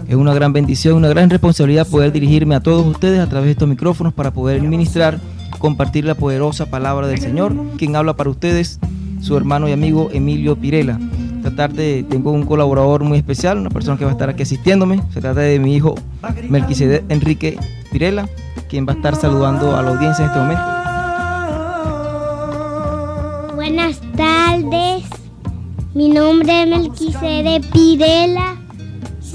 Es una gran bendición, una gran responsabilidad poder dirigirme a todos ustedes a través de estos micrófonos para poder ministrar, compartir la poderosa palabra del Señor. Quien habla para ustedes, su hermano y amigo Emilio Pirela. Esta tarde tengo un colaborador muy especial, una persona que va a estar aquí asistiéndome. Se trata de mi hijo Melquisedec Enrique Pirela, quien va a estar saludando a la audiencia en este momento. Buenas tardes, mi nombre es Melquisedec Pirela.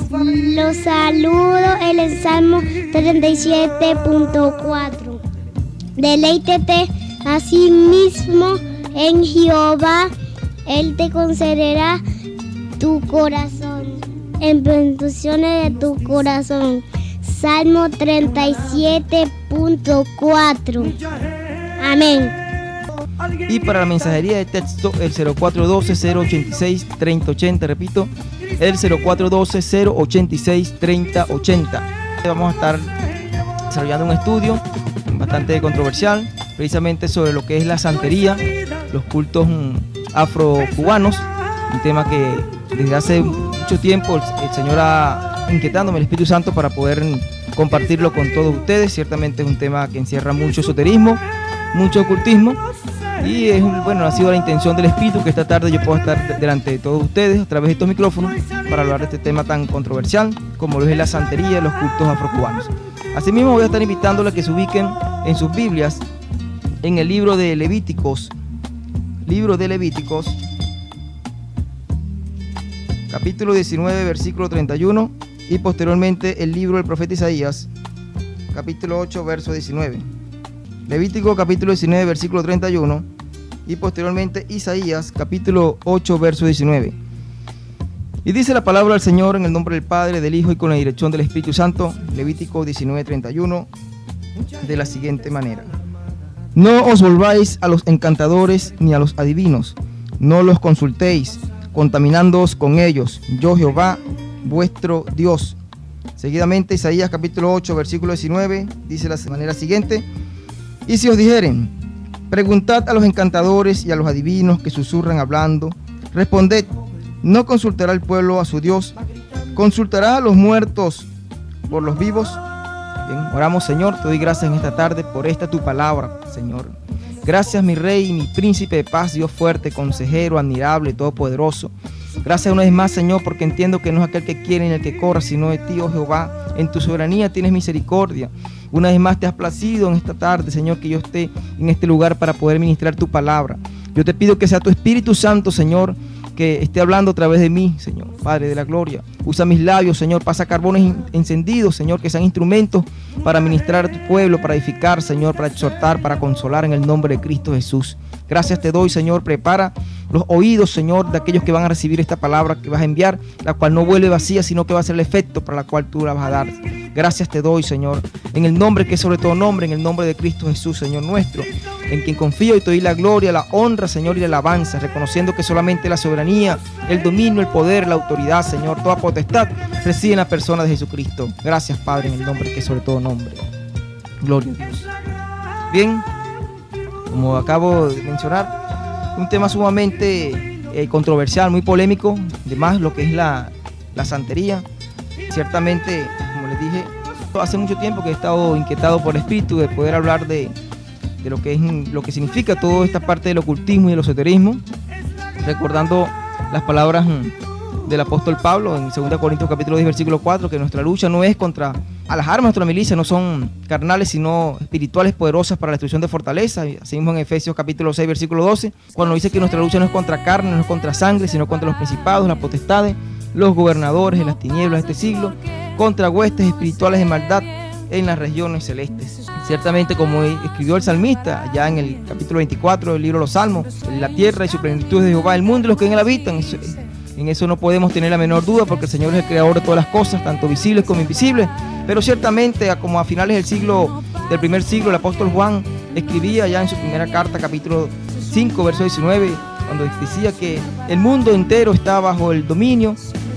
Los saludo en el Salmo 37.4. Deleítete a sí mismo en Jehová, Él te concederá tu corazón, en bendiciones de tu corazón. Salmo 37.4. Amén. Y para la mensajería de texto, el 0412-086-3080, repito, el 0412-086-3080. Vamos a estar desarrollando un estudio bastante controversial, precisamente sobre lo que es la santería, los cultos afrocubanos, un tema que desde hace mucho tiempo el Señor ha inquietándome, el Espíritu Santo, para poder compartirlo con todos ustedes. Ciertamente es un tema que encierra mucho esoterismo, mucho ocultismo, y ha sido la intención del Espíritu que esta tarde yo pueda estar delante de todos ustedes a través de estos micrófonos para hablar de este tema tan controversial como lo es la santería y los cultos afrocubanos. Asimismo, voy a estar invitándoles a que se ubiquen en sus Biblias en el libro de Levíticos, capítulo 19, versículo 31, y posteriormente el libro del profeta Isaías, capítulo 8, verso 19. Levítico capítulo 19, versículo 31, y posteriormente Isaías capítulo 8, verso 19. Y dice la palabra del Señor en el nombre del Padre, del Hijo y con la dirección del Espíritu Santo. Levítico 19, 31, de la siguiente manera: no os volváis a los encantadores ni a los adivinos, no los consultéis, contaminándoos con ellos, yo Jehová vuestro Dios. Seguidamente Isaías capítulo 8, versículo 19, dice de la manera siguiente: y si os dijeren, preguntad a los encantadores y a los adivinos que susurran hablando, responded, ¿no consultará el pueblo a su Dios? ¿Consultará a los muertos por los vivos? Bien, oramos. Señor, te doy gracias en esta tarde por esta tu palabra, Señor. Gracias, mi Rey y mi Príncipe de paz, Dios fuerte, consejero, admirable, todopoderoso. Gracias una vez más, Señor, porque entiendo que no es aquel que quiere ni el que corra, sino de ti, oh Jehová. En tu soberanía tienes misericordia. Una vez más te has placido en esta tarde, Señor, que yo esté en este lugar para poder ministrar tu palabra. Yo te pido que sea tu Espíritu Santo, Señor, que esté hablando a través de mí, Señor, Padre de la gloria. Usa mis labios, Señor, pasa carbones encendidos, Señor, que sean instrumentos para ministrar a tu pueblo, para edificar, Señor, para exhortar, para consolar en el nombre de Cristo Jesús. Gracias te doy, Señor. Prepara los oídos, Señor, de aquellos que van a recibir esta palabra que vas a enviar, la cual no vuelve vacía, sino que va a ser el efecto para la cual tú la vas a dar. Gracias te doy, Señor, en el nombre que es sobre todo nombre, en el nombre de Cristo Jesús, Señor nuestro, en quien confío, y te doy la gloria, la honra, Señor, y la alabanza, reconociendo que solamente la soberanía, el dominio, el poder, la autoridad, Señor, toda potestad reside en la persona de Jesucristo. Gracias, Padre, en el nombre que es sobre todo nombre. Gloria a Dios. Bien, como acabo de mencionar, un tema sumamente controversial, muy polémico, además lo que es la santería. Ciertamente, como les dije, hace mucho tiempo que he estado inquietado por el Espíritu de poder hablar de lo que significa toda esta parte del ocultismo y del esoterismo, recordando las palabras del apóstol Pablo en 2 Corintios capítulo 10 versículo 4, que nuestra lucha no es contra las armas, nuestra milicia no son carnales sino espirituales, poderosas para la destrucción de fortaleza. Así mismo en Efesios capítulo 6 versículo 12, cuando dice que nuestra lucha no es contra carne, no es contra sangre, sino contra los principados, las potestades, los gobernadores de las tinieblas de este siglo, contra huestes espirituales de maldad en las regiones celestes. Ciertamente, como escribió el salmista ya en el capítulo 24 del libro de los Salmos, la tierra y su plenitud de Jehová, el mundo y los que en él habitan. En eso no podemos tener la menor duda, porque el Señor es el creador de todas las cosas, tanto visibles como invisibles. Pero ciertamente, como a finales del primer siglo, el apóstol Juan escribía ya en su primera carta, capítulo 5, verso 19, cuando decía que el mundo entero está bajo el dominio,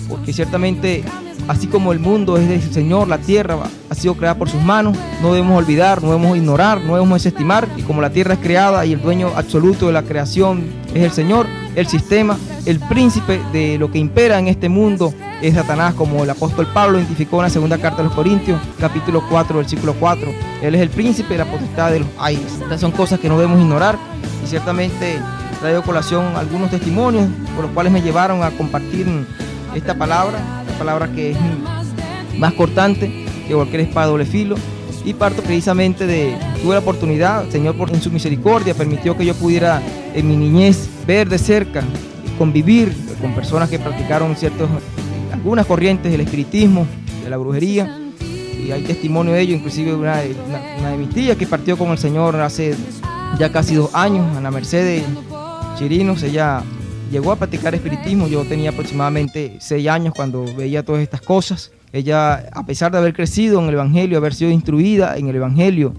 porque ciertamente, así como el mundo es del Señor, la tierra ha sido creada por sus manos, no debemos olvidar, no debemos ignorar, no debemos desestimar. Y como la tierra es creada y el dueño absoluto de la creación es el Señor, el sistema, el príncipe de lo que impera en este mundo es Satanás, como el apóstol Pablo identificó en la segunda carta a los Corintios, capítulo 4, versículo 4. Él es el príncipe de la potestad de los aires. Estas son cosas que no debemos ignorar, y ciertamente traigo a colación algunos testimonios por los cuales me llevaron a compartir esta palabra que es más cortante que cualquier espada de doble filo. Y parto precisamente tuve la oportunidad, el Señor en su misericordia permitió que yo pudiera en mi niñez ver de cerca, convivir con personas que practicaron algunas corrientes del espiritismo, de la brujería, y hay testimonio de ello, inclusive una de mis tías que partió con el Señor hace ya casi 2 años, Ana Mercedes Chirinos. Ella llegó a practicar espiritismo. Yo tenía aproximadamente 6 años cuando veía todas estas cosas. Ella, a pesar de haber crecido en el Evangelio, haber sido instruida en el Evangelio,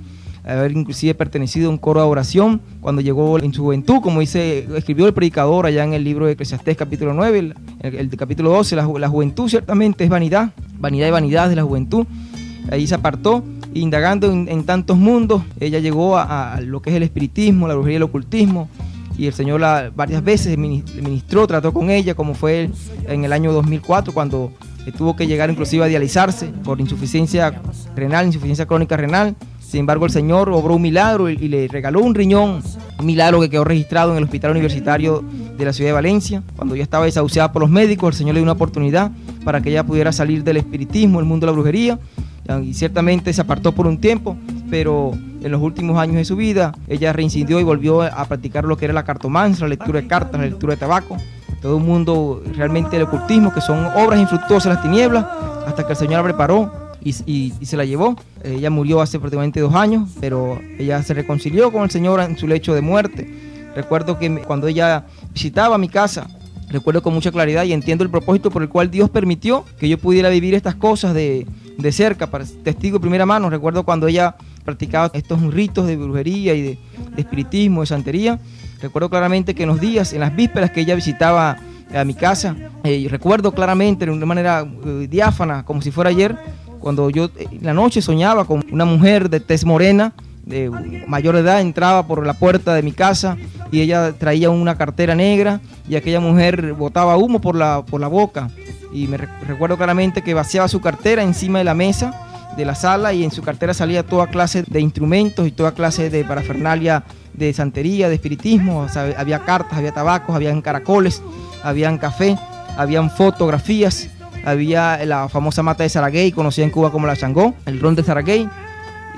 haber inclusive pertenecido a un coro de oración, cuando llegó en su juventud, como escribió el predicador allá en el libro de Eclesiastés capítulo 9, el capítulo 12, la juventud ciertamente es vanidad y vanidad de la juventud. Ahí se apartó, indagando en tantos mundos. Ella llegó a lo que es el espiritismo, la brujería y el ocultismo, y el Señor varias veces ministró, trató con ella, como fue en el año 2004, cuando tuvo que llegar inclusive a dializarse por insuficiencia crónica renal. Sin embargo, el Señor obró un milagro y le regaló un riñón, un milagro que quedó registrado en el Hospital Universitario de la ciudad de Valencia. Cuando ya estaba desahuciada por los médicos, el Señor le dio una oportunidad para que ella pudiera salir del espiritismo, el mundo de la brujería, y ciertamente se apartó por un tiempo, pero en los últimos años de su vida ella reincidió y volvió a practicar lo que era la cartomancia, la lectura de cartas, la lectura de tabaco, todo un mundo realmente del ocultismo, que son obras infructuosas de las tinieblas, hasta que el Señor la preparó y se la llevó. Ella murió hace prácticamente 2 años, pero ella se reconcilió con el Señor en su lecho de muerte. Recuerdo que cuando ella visitaba mi casa, recuerdo con mucha claridad, y entiendo el propósito por el cual Dios permitió que yo pudiera vivir estas cosas de cerca, para testigo de primera mano. Recuerdo cuando ella practicaba estos ritos de brujería y de espiritismo, de santería. Recuerdo claramente que en los días, en las vísperas que ella visitaba a mi casa, recuerdo claramente de una manera diáfana, como si fuera ayer, cuando yo en la noche soñaba con una mujer de tez morena, de mayor edad, entraba por la puerta de mi casa y ella traía una cartera negra, y aquella mujer botaba humo por la boca, y recuerdo claramente que vaciaba su cartera encima de la mesa de la sala, y en su cartera salía toda clase de instrumentos y toda clase de parafernalia de santería, de espiritismo. O sea, había cartas, había tabacos, habían caracoles, habían café, habían fotografías, había la famosa mata de Saraguey, conocida en Cuba como la Changó, el ron de Saraguey.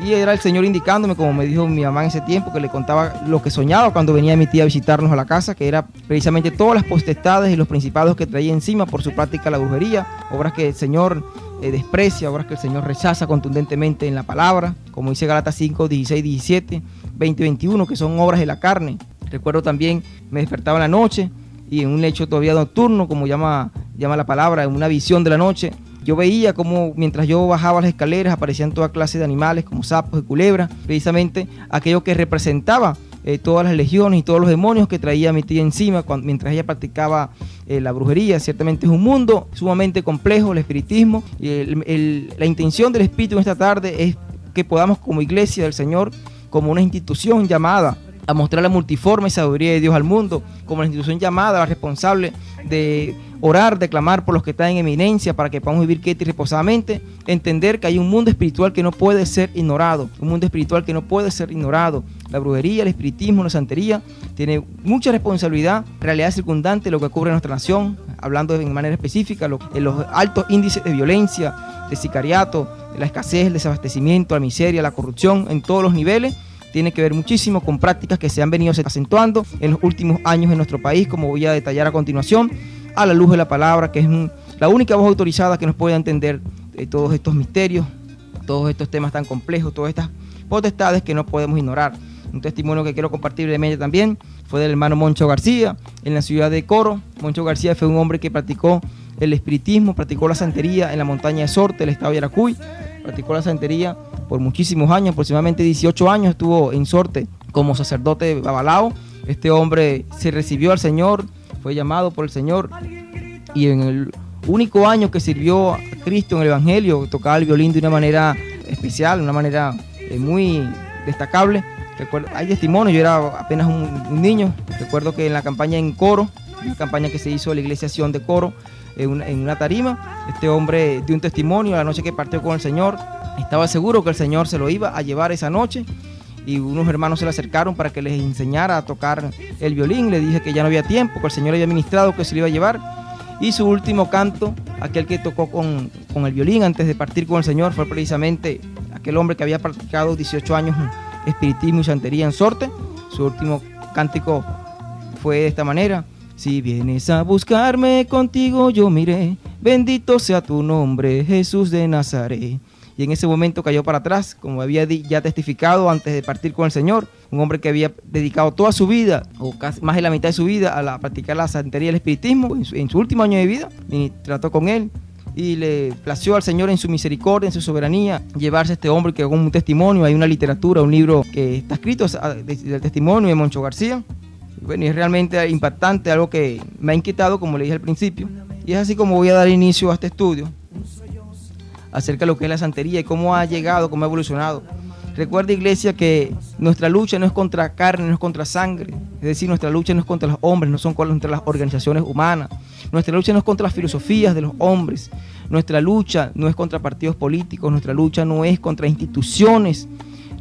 Y era el Señor indicándome, como me dijo mi mamá en ese tiempo, que le contaba lo que soñaba cuando venía mi tía a visitarnos a la casa, que era precisamente todas las potestades y los principados que traía encima por su práctica de la brujería, obras que el Señor desprecia, obras que el Señor rechaza contundentemente en la palabra, como dice Gálatas 5, 16, 17, 20, 21, que son obras de la carne. Recuerdo también, me despertaba en la noche y en un lecho todavía nocturno, como llama la palabra, en una visión de la noche, yo veía como mientras yo bajaba las escaleras aparecían toda clase de animales como sapos y culebras, precisamente aquello que representaba todas las legiones y todos los demonios que traía mi tía encima mientras ella practicaba la brujería. Ciertamente es un mundo sumamente complejo el espiritismo, y la intención del Espíritu en esta tarde es que podamos, como iglesia del Señor, como una institución llamada a mostrar la multiforme sabiduría de Dios al mundo, como la institución llamada, responsable de orar, de clamar por los que están en eminencia para que podamos vivir quieta y reposadamente, entender que hay un mundo espiritual que no puede ser ignorado, La brujería, el espiritismo, la santería tiene mucha responsabilidad, realidad circundante, lo que ocurre en nuestra nación, hablando de manera específica, los altos índices de violencia, de sicariato, la escasez, el desabastecimiento, la miseria, la corrupción en todos los niveles. Tiene que ver muchísimo con prácticas que se han venido acentuando en los últimos años en nuestro país, como voy a detallar a continuación, a la luz de la palabra, que es la única voz autorizada que nos pueda entender todos estos misterios, todos estos temas tan complejos, todas estas potestades que no podemos ignorar. Un testimonio que quiero compartir brevemente también fue del hermano Moncho García, en la ciudad de Coro. Moncho García fue un hombre que practicó el espiritismo, practicó la santería en la montaña de Sorte, el estado de Yaracuy. Practicó la santería por muchísimos años, aproximadamente 18 años estuvo en Sorte como sacerdote babalao. Este hombre se recibió al Señor, fue llamado por el Señor, y en el único año que sirvió a Cristo en el Evangelio tocaba el violín de una manera especial, de una manera muy destacable. Recuerdo, hay testimonios, yo era apenas un niño. Recuerdo que en la campaña en Coro, una campaña que se hizo en la iglesia Sion de Coro, en una tarima, este hombre dio un testimonio la noche que partió con el Señor. Estaba seguro que el Señor se lo iba a llevar esa noche, y unos hermanos se le acercaron para que les enseñara a tocar el violín. Le dije que ya no había tiempo, que el Señor había ministrado que se lo iba a llevar, y su último canto, aquel que tocó con el violín antes de partir con el Señor, fue precisamente aquel hombre que había practicado 18 años espiritismo y santería en Sorte. Su último cántico fue de esta manera: si vienes a buscarme, contigo yo miré, bendito sea tu nombre, Jesús de Nazaret. Y en ese momento cayó para atrás, como había ya testificado antes de partir con el Señor. Un hombre que había dedicado toda su vida, o casi más de la mitad de su vida, a practicar la santería y el espiritismo. En su último año de vida, y trató con él, y le plació al Señor en su misericordia, en su soberanía, llevarse a este hombre que con un testimonio. Hay una literatura, un libro que está escrito del testimonio de Moncho García. Bueno, y es realmente impactante, algo que me ha inquietado, como le dije al principio. Y es así como voy a dar inicio a este estudio acerca de lo que es la santería y cómo ha llegado, cómo ha evolucionado. Recuerda, iglesia, que nuestra lucha no es contra carne, no es contra sangre. Es decir, nuestra lucha no es contra los hombres, no son contra las organizaciones humanas. Nuestra lucha no es contra las filosofías de los hombres. Nuestra lucha no es contra partidos políticos. Nuestra lucha no es contra instituciones.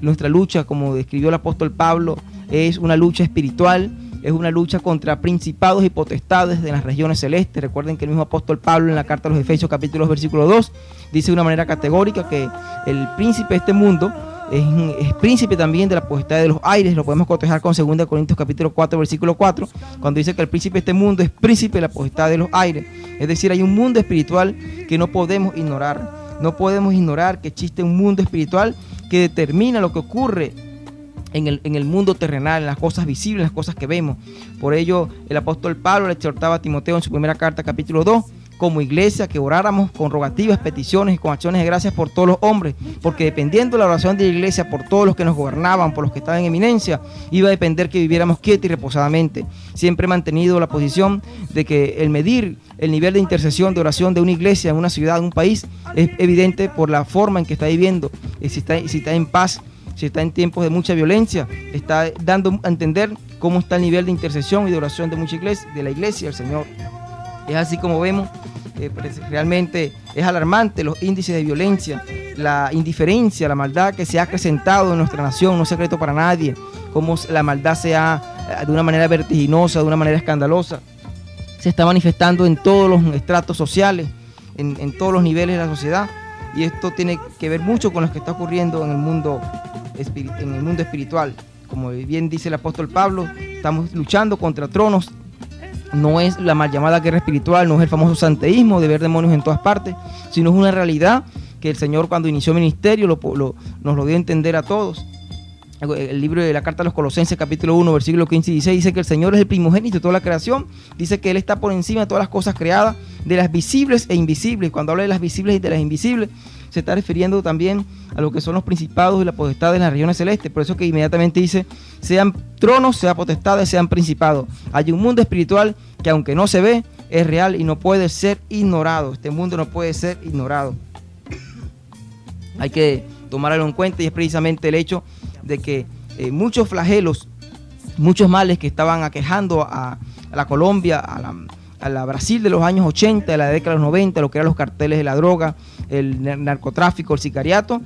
Nuestra lucha, como describió el apóstol Pablo, es una lucha espiritual. Es una lucha contra principados y potestades de las regiones celestes. Recuerden que el mismo apóstol Pablo, en la carta a los Efesios capítulo 2 versículo 2, dice de una manera categórica que el príncipe de este mundo es príncipe también de la potestad de los aires. Lo podemos cotejar con 2 Corintios capítulo 4 versículo 4, cuando dice que el príncipe de este mundo es príncipe de la potestad de los aires. Es decir, hay un mundo espiritual que no podemos ignorar. No podemos ignorar que existe un mundo espiritual que determina lo que ocurre en el mundo terrenal, en las cosas visibles, en las cosas que vemos. Por ello, el apóstol Pablo le exhortaba a Timoteo en su primera carta, capítulo 2, como iglesia, que oráramos con rogativas, peticiones y con acciones de gracias por todos los hombres, porque dependiendo de la oración de la iglesia por todos los que nos gobernaban, por los que estaban en eminencia, iba a depender que viviéramos quietos y reposadamente. Siempre he mantenido la posición de que el medir el nivel de intercesión, de oración de una iglesia, en una ciudad, en un país, es evidente por la forma en que está viviendo, si está en paz, si está en tiempos de mucha violencia. Está dando a entender cómo está el nivel de intercesión y de oración de mucha iglesia, de la iglesia del Señor. Es así como vemos, realmente es alarmante los índices de violencia, la indiferencia, la maldad que se ha acrecentado en nuestra nación. No es secreto para nadie cómo la maldad se ha, de una manera vertiginosa, de una manera escandalosa, se está manifestando en todos los estratos sociales, en todos los niveles de la sociedad. Y esto tiene que ver mucho con lo que está ocurriendo en el mundo espiritual. Como bien dice el apóstol Pablo, estamos luchando contra tronos. No es la mal llamada guerra espiritual, no es el famoso santeísmo de ver demonios en todas partes, sino es una realidad que el Señor, cuando inició ministerio, nos lo dio a entender a todos. El libro de la carta a los Colosenses, capítulo 1, versículo 15 y 16, dice que el Señor es el primogénito de toda la creación. Dice que Él está por encima de todas las cosas creadas, de las visibles e invisibles. Cuando habla de las visibles y de las invisibles, se está refiriendo también a lo que son los principados y la potestad de las regiones celestes. Por eso que inmediatamente dice, sean tronos, sean potestades, sean principados. Hay un mundo espiritual que, aunque no se ve, es real y no puede ser ignorado. Este mundo no puede ser ignorado. Hay que tomarlo en cuenta, y es precisamente el hecho de que muchos flagelos, muchos males que estaban aquejando a la Colombia, a la Brasil de los años 80, de la década de los 90, lo que eran los carteles de la droga, el narcotráfico, el sicariato,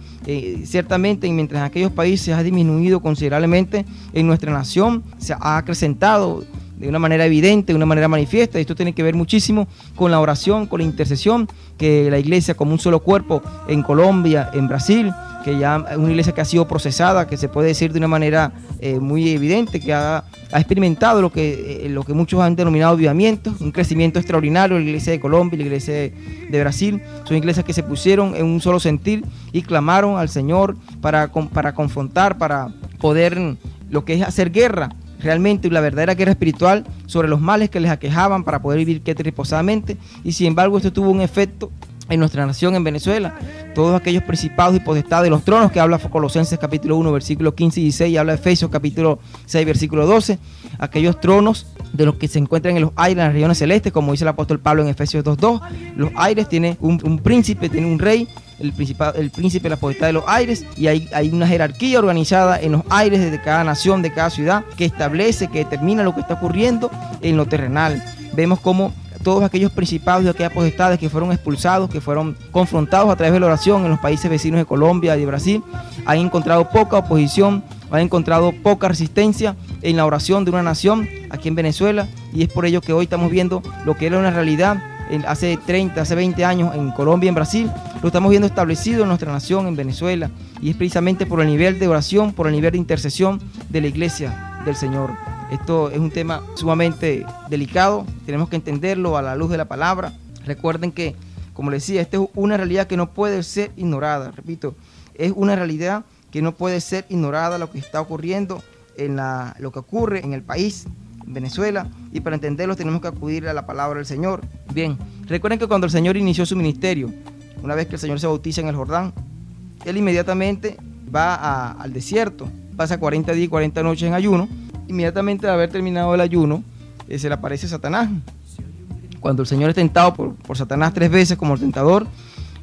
ciertamente mientras en aquellos países ha disminuido considerablemente, en nuestra nación se ha acrecentado de una manera evidente, de una manera manifiesta. Y esto tiene que ver muchísimo con la oración, con la intercesión que la iglesia como un solo cuerpo en Colombia, en Brasil, que ya una iglesia que ha sido procesada, que se puede decir de una manera muy evidente, que ha experimentado lo que muchos han denominado avivamiento, un crecimiento extraordinario. La iglesia de Colombia y la iglesia de Brasil son iglesias que se pusieron en un solo sentir y clamaron al Señor para confrontar, para poder lo que es hacer guerra, realmente la verdadera guerra espiritual sobre los males que les aquejaban, para poder vivir quieta y reposadamente. Y sin embargo esto tuvo un efecto en nuestra nación, en Venezuela. Todos aquellos principados y potestades de los tronos que habla Colosenses capítulo 1 versículos 15 y 16, y habla Efesios capítulo 6 versículo 12, aquellos tronos de los que se encuentran en los aires, en las regiones celestes, como dice el apóstol Pablo en Efesios 2:2. Los aires tienen un príncipe, tiene un rey, el príncipe de la potestad de los aires, y hay una jerarquía organizada en los aires de cada nación, de cada ciudad, que establece, que determina lo que está ocurriendo en lo terrenal. Vemos cómo todos aquellos principados y aquellas potestades que fueron expulsados, que fueron confrontados a través de la oración en los países vecinos de Colombia y de Brasil, han encontrado poca oposición, han encontrado poca resistencia en la oración de una nación aquí en Venezuela, y es por ello que hoy estamos viendo lo que era una realidad hace 30, hace 20 años en Colombia y en Brasil, lo estamos viendo establecido en nuestra nación, en Venezuela, y es precisamente por el nivel de oración, por el nivel de intercesión de la iglesia del Señor. Esto es un tema sumamente delicado, tenemos que entenderlo a la luz de la palabra. Recuerden que, como les decía, esta es una realidad que no puede ser ignorada. Repito, es una realidad que no puede ser ignorada, lo que está ocurriendo, lo que ocurre en el país, en Venezuela, y para entenderlo tenemos que acudir a la palabra del Señor. Bien, recuerden que cuando el Señor inició su ministerio, una vez que el Señor se bautiza en el Jordán, Él inmediatamente va al desierto, pasa 40 días y 40 noches en ayuno. Inmediatamente de haber terminado el ayuno, se le aparece Satanás. Cuando el Señor es tentado por Satanás 3 veces como el tentador,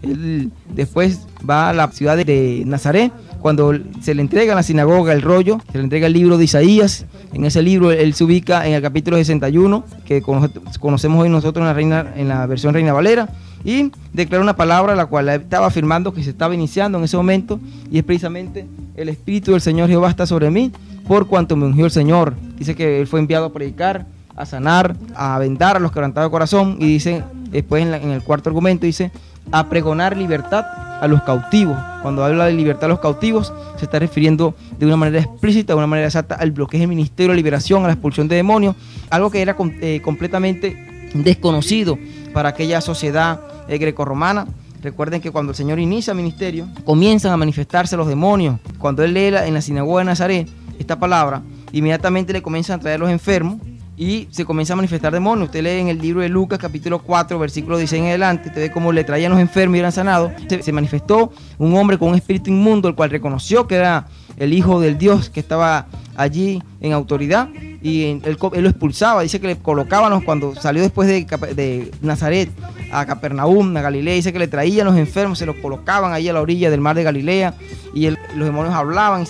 Él después va a la ciudad de Nazaret. Cuando se le entrega en la sinagoga el rollo, se le entrega el libro de Isaías. En ese libro él se ubica en el capítulo 61, que conocemos hoy nosotros en la versión Reina Valera, y declara una palabra la cual estaba afirmando que se estaba iniciando en ese momento, y es precisamente: el Espíritu del Señor Jehová está sobre mí, por cuanto me ungió el Señor. Dice que Él fue enviado a predicar, a sanar, a vendar a los quebrantados de corazón, y dice después en el cuarto argumento, dice: a pregonar libertad a los cautivos. Cuando habla de libertad a los cautivos, se está refiriendo de una manera explícita, de una manera exacta, al lo que es el ministerio de liberación, a la expulsión de demonios, algo que era completamente desconocido para aquella sociedad grecorromana. Recuerden que cuando el Señor inicia el ministerio, comienzan a manifestarse los demonios. Cuando Él lee en la sinagoga de Nazaret esta palabra, inmediatamente le comienzan a traer los enfermos y se comienza a manifestar demonios. Usted lee en el libro de Lucas capítulo 4 versículo 16 en adelante, usted ve cómo le traían los enfermos y eran sanados. Se manifestó un hombre con un espíritu inmundo, el cual reconoció que era el Hijo del Dios, que estaba allí en autoridad, y él lo expulsaba. Dice que le colocábamos, cuando salió después de Nazaret a Capernaum, a Galilea, dice que le traían los enfermos, se los colocaban ahí a la orilla del mar de Galilea, y los demonios hablaban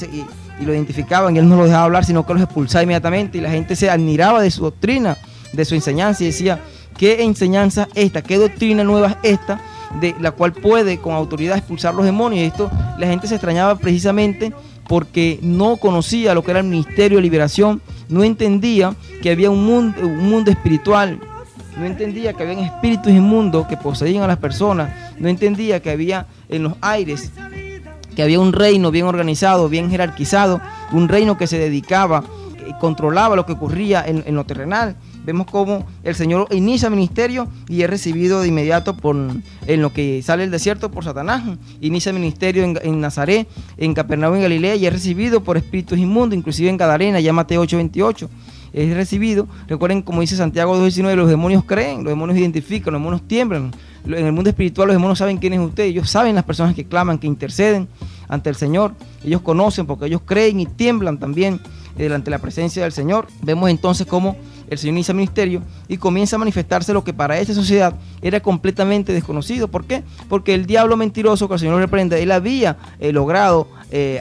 y lo identificaban, y Él no los dejaba hablar, sino que los expulsaba inmediatamente, y la gente se admiraba de su doctrina, de su enseñanza, y decía: ¿qué enseñanza esta? ¿Qué doctrina nueva es esta, de la cual puede con autoridad expulsar los demonios? Y esto, la gente se extrañaba precisamente porque no conocía lo que era el ministerio de liberación, no entendía que había un mundo espiritual, no entendía que había espíritus inmundos que poseían a las personas, no entendía que había en los aires, que había un reino bien organizado, bien jerarquizado, un reino que se dedicaba, que controlaba lo que ocurría en lo terrenal. Vemos cómo el Señor inicia el ministerio y es recibido de inmediato en lo que sale del desierto por Satanás. Inicia el ministerio en Nazaret, en Capernaum, en Galilea, y es recibido por espíritus inmundos, inclusive en Gadarena, ya Mateo 8:28. Es recibido. Recuerden, como dice Santiago 2:19, los demonios creen, los demonios identifican, los demonios tiemblan. En el mundo espiritual los demonios saben quién es usted, ellos saben las personas que claman, que interceden ante el Señor. Ellos conocen porque ellos creen y tiemblan también delante de la presencia del Señor. Vemos entonces cómo el Señor inicia el ministerio y comienza a manifestarse lo que para esta sociedad era completamente desconocido. ¿Por qué? Porque el diablo mentiroso, que el Señor lo reprenda, él había logrado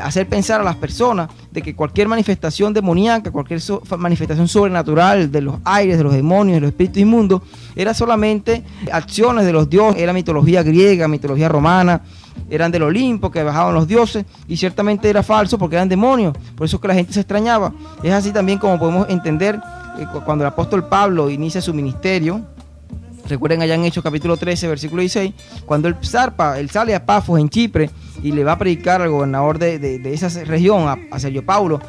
hacer pensar a las personas de que cualquier manifestación demoníaca, cualquier manifestación sobrenatural de los aires, de los demonios, de los espíritus inmundos, era solamente acciones de los dioses. Era mitología griega, mitología romana, eran del Olimpo que bajaban los dioses, y ciertamente era falso porque eran demonios. Por eso es que la gente se extrañaba. Es así también como podemos entender cuando el apóstol Pablo inicia su ministerio, Recuerden allá en Hechos capítulo 13, versículo 16, cuando él sale a Pafos en Chipre y le va a predicar al gobernador de esa región, a Sergio Paulo,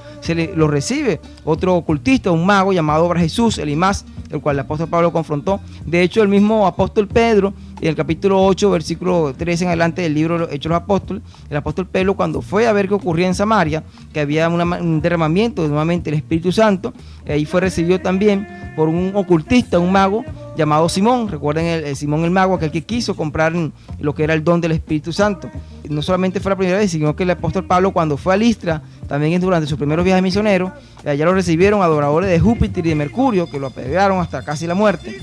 lo recibe otro ocultista, un mago llamado Bar Jesús, Elimás, el cual el apóstol Pablo confrontó. De hecho, el mismo apóstol Pedro, en el capítulo 8, versículo 13 en adelante del libro Hechos de los Apóstoles, el apóstol Pedro, cuando fue a ver qué ocurría en Samaria, que había un derramamiento nuevamente del Espíritu Santo, ahí fue recibido también por un ocultista, un mago llamado Simón. Recuerden el Simón el mago, aquel que quiso comprar lo que era el don del Espíritu Santo. No solamente fue la primera vez, sino que el apóstol Pablo, cuando fue a Listra, también durante sus primeros viajes misioneros, allá lo recibieron adoradores de Júpiter y de Mercurio, que lo apedrearon hasta casi la muerte.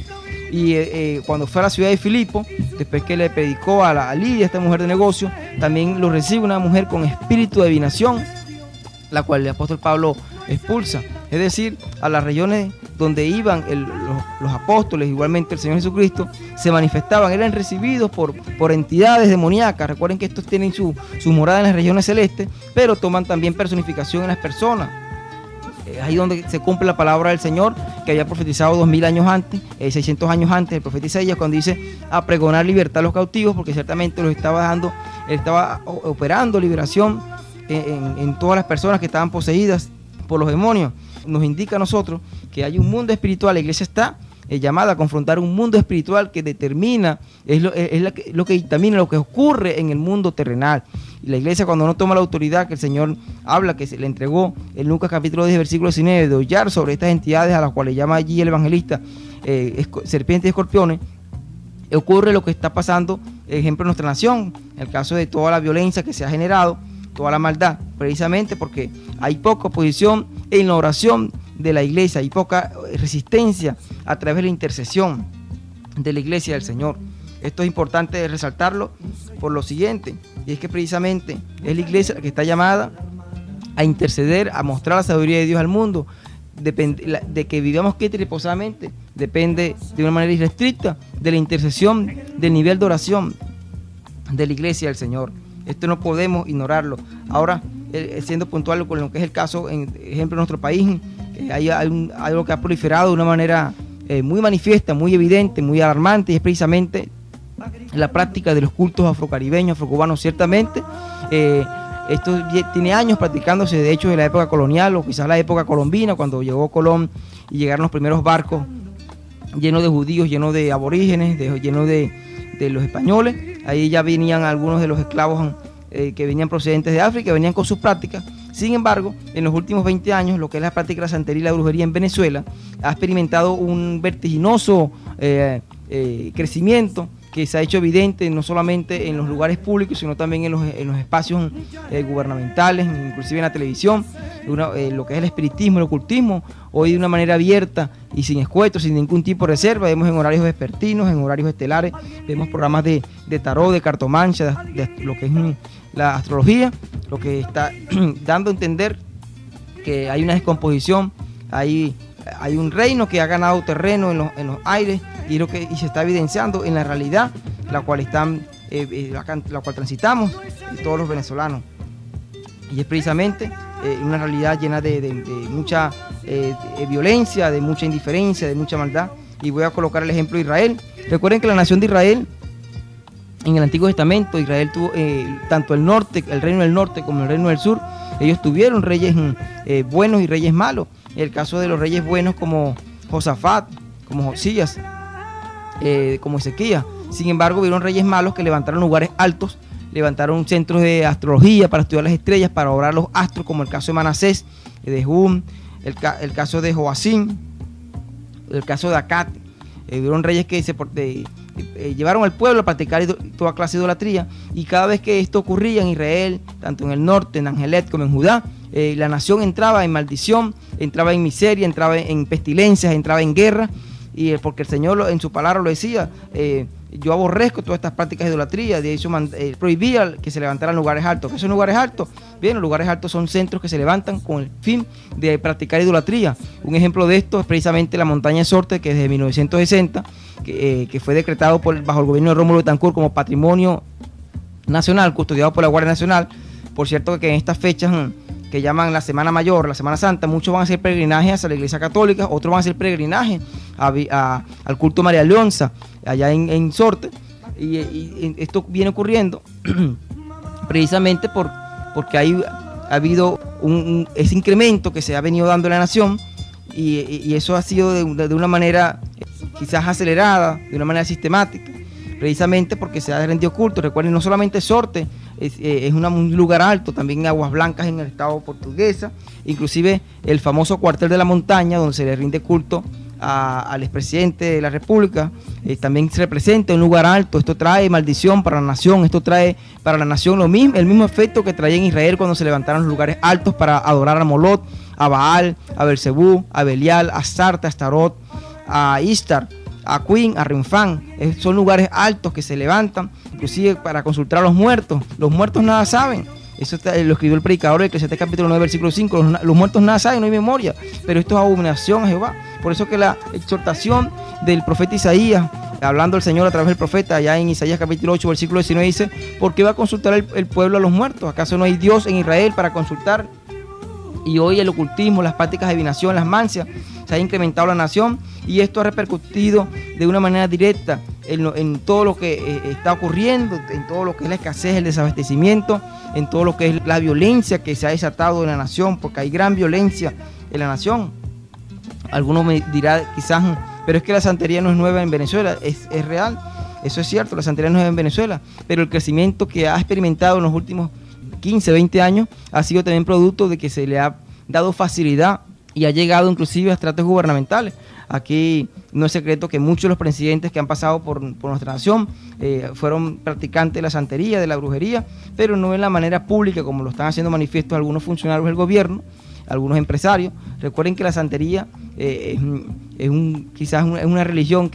Y cuando fue a la ciudad de Filipo, después que le predicó a Lidia, esta mujer de negocio, también lo recibe una mujer con espíritu de adivinación, la cual el apóstol Pablo expulsa. Es decir, a las regiones donde iban los apóstoles, igualmente el Señor Jesucristo, se manifestaban, eran recibidos por entidades demoníacas. Recuerden que estos tienen su morada en las regiones celestes, pero toman también personificación en las personas. Es ahí donde se cumple la palabra del Señor, que había profetizado 2000 años antes, 600 años antes, el profeta Isaías, cuando dice a pregonar libertad a los cautivos, porque ciertamente los estaba dando, él estaba operando liberación en todas las personas que estaban poseídas por los demonios. Nos indica a nosotros que hay un mundo espiritual. La iglesia está llamada a confrontar un mundo espiritual que determina, lo que dictamina lo que ocurre en el mundo terrenal. Y la iglesia, cuando no toma la autoridad que el Señor habla, que se le entregó en Lucas capítulo 10, versículo 19, de hollar sobre estas entidades a las cuales llama allí el evangelista serpientes y escorpiones, ocurre lo que está pasando, ejemplo, en nuestra nación, en el caso de toda la violencia que se ha generado, toda la maldad, precisamente porque hay poca oposición en la oración de la iglesia, hay poca resistencia a través de la intercesión de la iglesia del Señor. Esto es importante resaltarlo por lo siguiente, y es que precisamente es la iglesia la que está llamada a interceder, a mostrar la sabiduría de Dios al mundo. De que vivamos quieta y reposadamente depende de una manera irrestricta de la intercesión, del nivel de oración de la iglesia del Señor. Esto no podemos ignorarlo. Ahora, siendo puntual con lo que es el caso, en ejemplo, en nuestro país, hay algo que ha proliferado de una manera muy manifiesta, muy evidente, muy alarmante, y es precisamente la práctica de los cultos afrocaribeños, afrocubanos. Ciertamente, esto tiene años practicándose, de hecho, de la época colonial o quizás la época colombina, cuando llegó Colón y llegaron los primeros barcos llenos de judíos, llenos de aborígenes, llenos de los españoles. Ahí ya venían algunos de los esclavos que venían procedentes de África, venían con sus prácticas. Sin embargo, en los últimos 20 años, lo que es la práctica de la santería y la brujería en Venezuela ha experimentado un vertiginoso crecimiento que se ha hecho evidente no solamente en los lugares públicos, sino también en los espacios gubernamentales, inclusive en la televisión. Lo que es el espiritismo, el ocultismo, hoy de una manera abierta y sin escuetos, sin ningún tipo de reserva. Vemos en horarios vespertinos, en horarios estelares, vemos programas de tarot, de cartomancia, de lo que es la astrología, lo que está dando a entender que hay una descomposición, hay un reino que ha ganado terreno en los aires, y se está evidenciando en la realidad la cual transitamos todos los venezolanos, y es precisamente una realidad llena de mucha violencia, de mucha indiferencia, de mucha maldad. Y voy a colocar el ejemplo de Israel. Recuerden que la nación de Israel, en el Antiguo Testamento, Israel tuvo tanto el reino del norte como el reino del sur. Ellos tuvieron reyes buenos y reyes malos. En el caso de los reyes buenos, como Josafat, como Josías, como Ezequías. Sin embargo, vieron reyes malos que levantaron lugares altos, levantaron centros de astrología para estudiar las estrellas, para orar los astros, como el caso de Manasés, de Jehum, el caso de Joacim, el caso de Acat. Vieron reyes que llevaron al pueblo a practicar toda clase de idolatría, y cada vez que esto ocurría en Israel, tanto en el norte, en Angelet como en Judá, la nación entraba en maldición, entraba en miseria, entraba en pestilencias, entraba en guerra, y porque el Señor en su palabra lo decía. Yo aborrezco todas estas prácticas de idolatría. De hecho, prohibía que se levantaran lugares altos. ¿Qué son lugares altos? Bien, los lugares altos son centros que se levantan con el fin de practicar idolatría. Un ejemplo de esto es precisamente la montaña de Sorte, que desde 1960, que fue decretado bajo el gobierno de Rómulo Betancourt como patrimonio nacional, custodiado por la Guardia Nacional. Por cierto, que en estas fechas que llaman la Semana Mayor, la Semana Santa, muchos van a hacer peregrinaje hacia la Iglesia Católica, otros van a hacer peregrinaje al culto María Leonza, allá en Sorte, y esto viene ocurriendo precisamente porque ha habido ese incremento que se ha venido dando en la nación, y eso ha sido de una manera quizás acelerada, de una manera sistemática, precisamente porque se ha rendido culto. Recuerden, no solamente Sorte es un lugar alto, también Aguas Blancas en el estado Portuguesa, inclusive el famoso cuartel de la montaña, donde se le rinde culto al expresidente de la República, también se representa un lugar alto. Esto trae maldición para la nación, esto trae para la nación el mismo efecto que traía en Israel cuando se levantaron los lugares altos para adorar a Molot, a Baal, a Belcebú, a Belial, a Sarte, a Astarot, a Istar, a Queen, a Renfán. Son lugares altos que se levantan, inclusive para consultar a los muertos. Los muertos nada saben. Eso lo escribió el predicador de Eclesiastés capítulo 9, versículo 5. Los muertos nada saben, no hay memoria. Pero esto es abominación a Jehová. Por eso que la exhortación del profeta Isaías, hablando el Señor a través del profeta, allá en Isaías capítulo 8, versículo 19, dice: ¿por qué va a consultar el pueblo a los muertos? ¿Acaso no hay Dios en Israel para consultar? Y hoy el ocultismo, las prácticas de adivinación, las mancias, se ha incrementado la nación, y esto ha repercutido de una manera directa en todo lo que está ocurriendo, en todo lo que es la escasez, el desabastecimiento, en todo lo que es la violencia que se ha desatado en la nación, porque hay gran violencia en la nación. Algunos me dirán quizás, pero es que la santería no es nueva en Venezuela. Es real, eso es cierto, la santería no es nueva en Venezuela, pero el crecimiento que ha experimentado en los últimos 15, 20 años ha sido también producto de que se le ha dado facilidad y ha llegado inclusive a estratos gubernamentales. Aquí no es secreto que muchos de los presidentes que han pasado por nuestra nación fueron practicantes de la santería, de la brujería, pero no en la manera pública como lo están haciendo manifiesto algunos funcionarios del gobierno, algunos empresarios. Recuerden que la santería quizás es una religión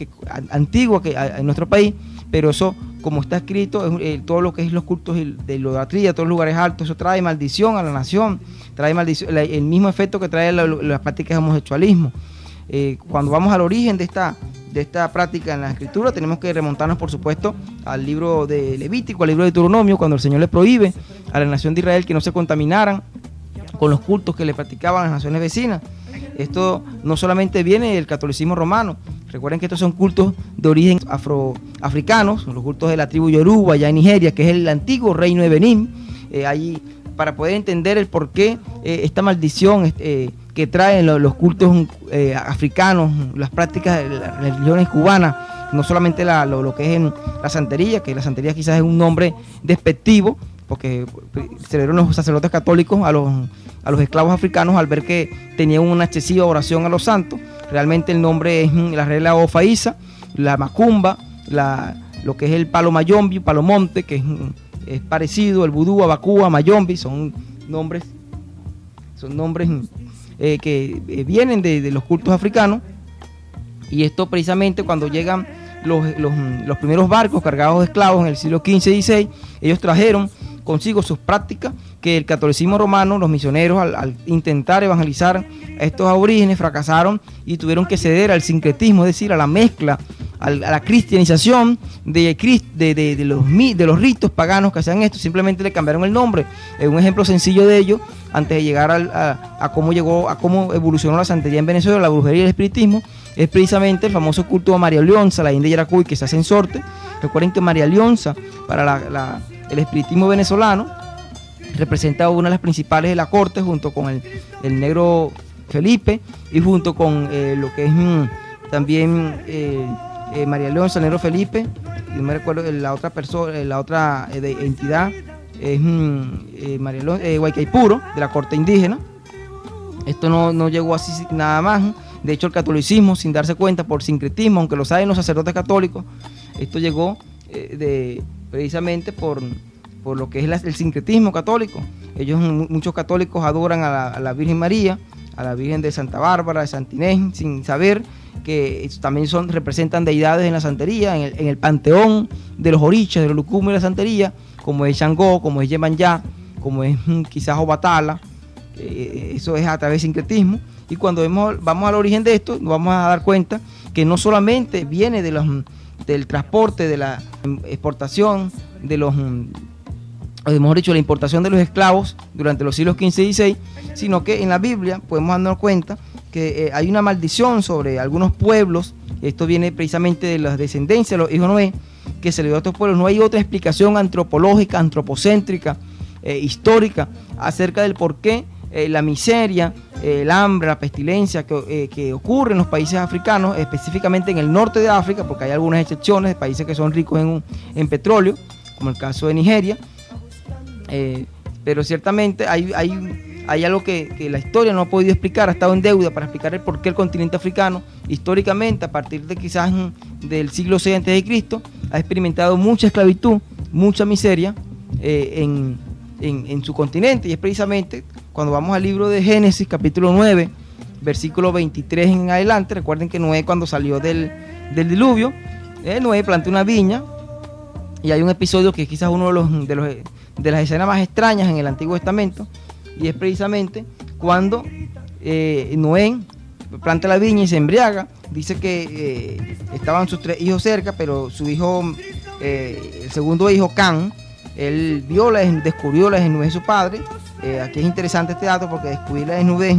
antigua en nuestro país, pero eso, como está escrito, todo lo que es los cultos de idolatría, todos los lugares altos, eso trae maldición a la nación, trae maldición, el mismo efecto que trae las prácticas de homosexualismo. Cuando vamos al origen de esta práctica en la escritura, tenemos que remontarnos, por supuesto, al libro de Levítico, al libro de Deuteronomio, cuando el Señor le prohíbe a la nación de Israel que no se contaminaran con los cultos que le practicaban las naciones vecinas. Esto no solamente viene del catolicismo romano. Recuerden que estos son cultos de origen afroafricanos, los cultos de la tribu Yoruba allá en Nigeria, que es el antiguo reino de Benín. Allí, para poder entender el porqué esta maldición que traen los cultos africanos, las prácticas de las religiones cubanas, no solamente lo que es en la santería, que la santería quizás es un nombre despectivo, porque celebraron los sacerdotes católicos a los esclavos africanos al ver que tenían una excesiva oración a los santos. Realmente el nombre es la regla Ofaísa, la macumba, lo que es el palo mayombi, palo monte, que es parecido, el vudú, abacúa, mayombi, son nombres que vienen de los cultos africanos. Y esto precisamente cuando llegan los primeros barcos cargados de esclavos en el siglo XV y XVI, ellos trajeron consigo sus prácticas que el catolicismo romano, los misioneros al intentar evangelizar a estos aborígenes fracasaron y tuvieron que ceder al sincretismo, es decir, a la mezcla, a la cristianización de los ritos paganos que hacían esto. Simplemente le cambiaron el nombre. Un ejemplo sencillo de ello, antes de llegar a cómo evolucionó la santería en Venezuela, la brujería y el espiritismo, es precisamente el famoso culto a María Leonza, la India Yaracuy, que se hace en Sorte. Recuerden que María Leonza, para el espiritismo venezolano, representa una de las principales de la corte, junto con el negro Felipe y junto con lo que es también María Leonza, el negro Felipe, y no me recuerdo la otra persona, la otra entidad es María Leonza, Guaycaipuro, de la corte indígena. Esto no llegó así nada más. De hecho, el catolicismo, sin darse cuenta, por sincretismo, aunque lo saben los sacerdotes católicos, esto llegó precisamente por lo que es el sincretismo católico. Muchos católicos adoran a la Virgen María, a la Virgen de Santa Bárbara, de Santa Inés, sin saber que también representan deidades en la santería, en el panteón de los orichas, de los lucumos de la santería, como es Xangó, como es Yemanyá, como es quizás Obatala. Eso es a través del sincretismo. Y cuando vamos al origen de esto, nos vamos a dar cuenta que no solamente viene del transporte, de la exportación, mejor dicho, la importación de los esclavos durante los siglos XV y XVI, sino que en la Biblia podemos darnos cuenta que hay una maldición sobre algunos pueblos. Esto viene precisamente de la descendencia de los hijos de Noé, que se le dio a estos pueblos. No hay otra explicación antropológica, antropocéntrica, histórica, acerca del por qué la miseria, el hambre, la pestilencia que ocurre en los países africanos, específicamente en el norte de África, porque hay algunas excepciones de países que son ricos en petróleo, como el caso de Nigeria, pero ciertamente hay algo que la historia no ha podido explicar, ha estado en deuda para explicar el por qué el continente africano, históricamente, a partir de quizás del siglo VI a.C., ha experimentado mucha esclavitud, mucha miseria en su continente. Y es precisamente cuando vamos al libro de Génesis, capítulo 9, versículo 23 en adelante. Recuerden que Noé, cuando salió del diluvio, Noé plantó una viña, y hay un episodio que es quizás uno de las escenas más extrañas en el Antiguo Testamento, y es precisamente cuando Noé planta la viña y se embriaga. Dice que estaban sus 3 hijos cerca, pero su hijo, el segundo hijo, Can, él descubrió la desnudez de su padre. Aquí es interesante este dato, porque descubrir la desnudez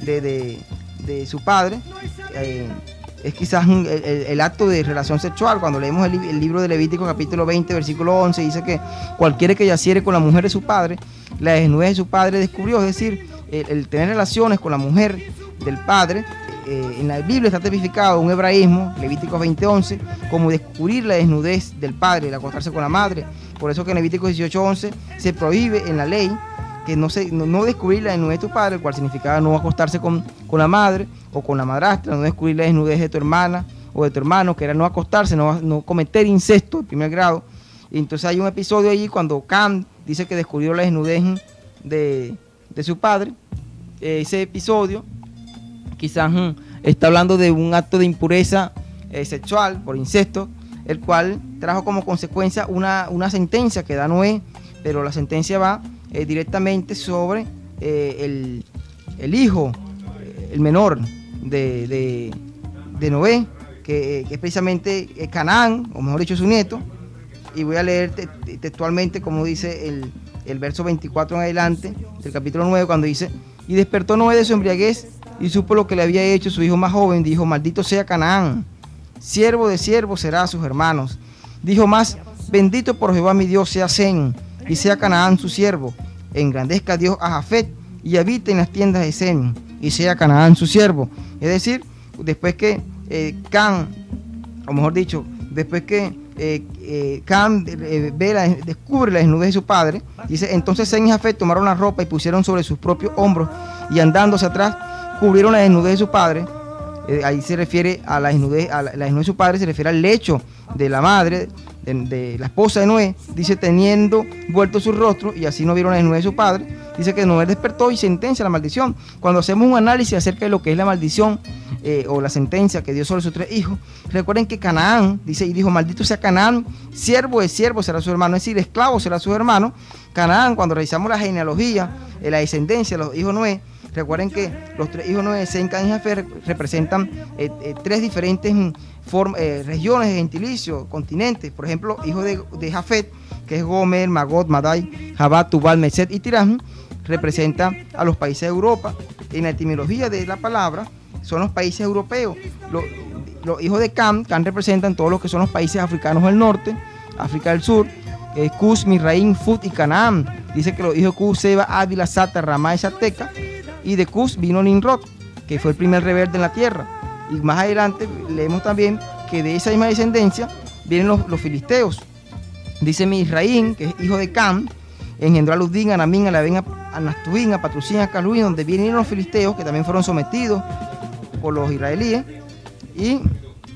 de su padre es quizás el acto de relación sexual. Cuando leemos el libro de Levítico, capítulo 20, versículo 11, dice que cualquiera que yaciere con la mujer de su padre, la desnudez de su padre descubrió. Es decir, el tener relaciones con la mujer del padre, en la Biblia está tipificado un hebraísmo, Levítico 20:11, como descubrir la desnudez del padre, el acostarse con la madre. Por eso que en Levítico 18:11 se prohíbe en la ley que no descubrir la desnudez de tu padre, el cual significaba no acostarse con la madre o con la madrastra, no descubrir la desnudez de tu hermana o de tu hermano, que era no acostarse, no cometer incesto de primer grado. Y entonces hay un episodio allí cuando Cam dice que descubrió la desnudez de su padre. Ese episodio quizás está hablando de un acto de impureza sexual por incesto, el cual trajo como consecuencia una sentencia que da Noé, pero la sentencia va directamente sobre el hijo, el menor de Noé, que es precisamente Canaán, o mejor dicho, su nieto. Y voy a leer textualmente como dice el verso 24 en adelante del capítulo 9, cuando dice: y despertó Noé de su embriaguez y supo lo que le había hecho su hijo más joven. Dijo: maldito sea Canaán, siervo de siervos será a sus hermanos. Dijo más: bendito por Jehová mi Dios sea Sem, y sea Canaán su siervo. Engrandezca Dios a Jafet, y habite en las tiendas de Sem, y sea Canaán su siervo. Es decir, después que Cam, o mejor dicho, después que Cam descubre la desnudez de su padre, dice: entonces Sem y Jafet tomaron la ropa y pusieron sobre sus propios hombros, y andando hacia atrás cubrieron la desnudez de su padre. Ahí se refiere a la desnudez de su padre, se refiere al lecho de la madre, de la esposa de Noé. Dice: teniendo vuelto su rostro, y así no vieron la desnudez de su padre. Dice que Noé despertó y sentencia la maldición. Cuando hacemos un análisis acerca de lo que es la maldición o la sentencia que dio sobre sus 3 hijos, recuerden que Canaán, dice, y dijo: maldito sea Canaán, siervo de siervo será su hermano, es decir, esclavo será su hermano. Canaán, cuando realizamos la genealogía, la descendencia de los hijos de Noé, recuerden que los 3 hijos de Noé, Sem, Cam y Jafet, representan 3 diferentes regiones de gentilicio, continentes. Por ejemplo, hijo de Jafet, que es Gomer, Magog, Madai, Jabat, Tubal, Meset y Tirán, representa a los países de Europa. En la etimología de la palabra son los países europeos. Los hijos de Cam representan todos los que son los países africanos del norte, África del sur, Cus, Misraim, Fut y Canaán. Dice que los hijos de Cus, Seba, Ávila, Sata, Ramá y Sateca, y de Cus vino Nimrod, que fue el primer rebelde en la tierra. Y más adelante leemos también que de esa misma descendencia vienen los filisteos. Dice Misraim, que es hijo de Cam, engendró a Ludín, a Anamín, a Labén, a Nastuín, a Patrusín, a Calúin, donde vienen los filisteos, que también fueron sometidos por los israelíes. Y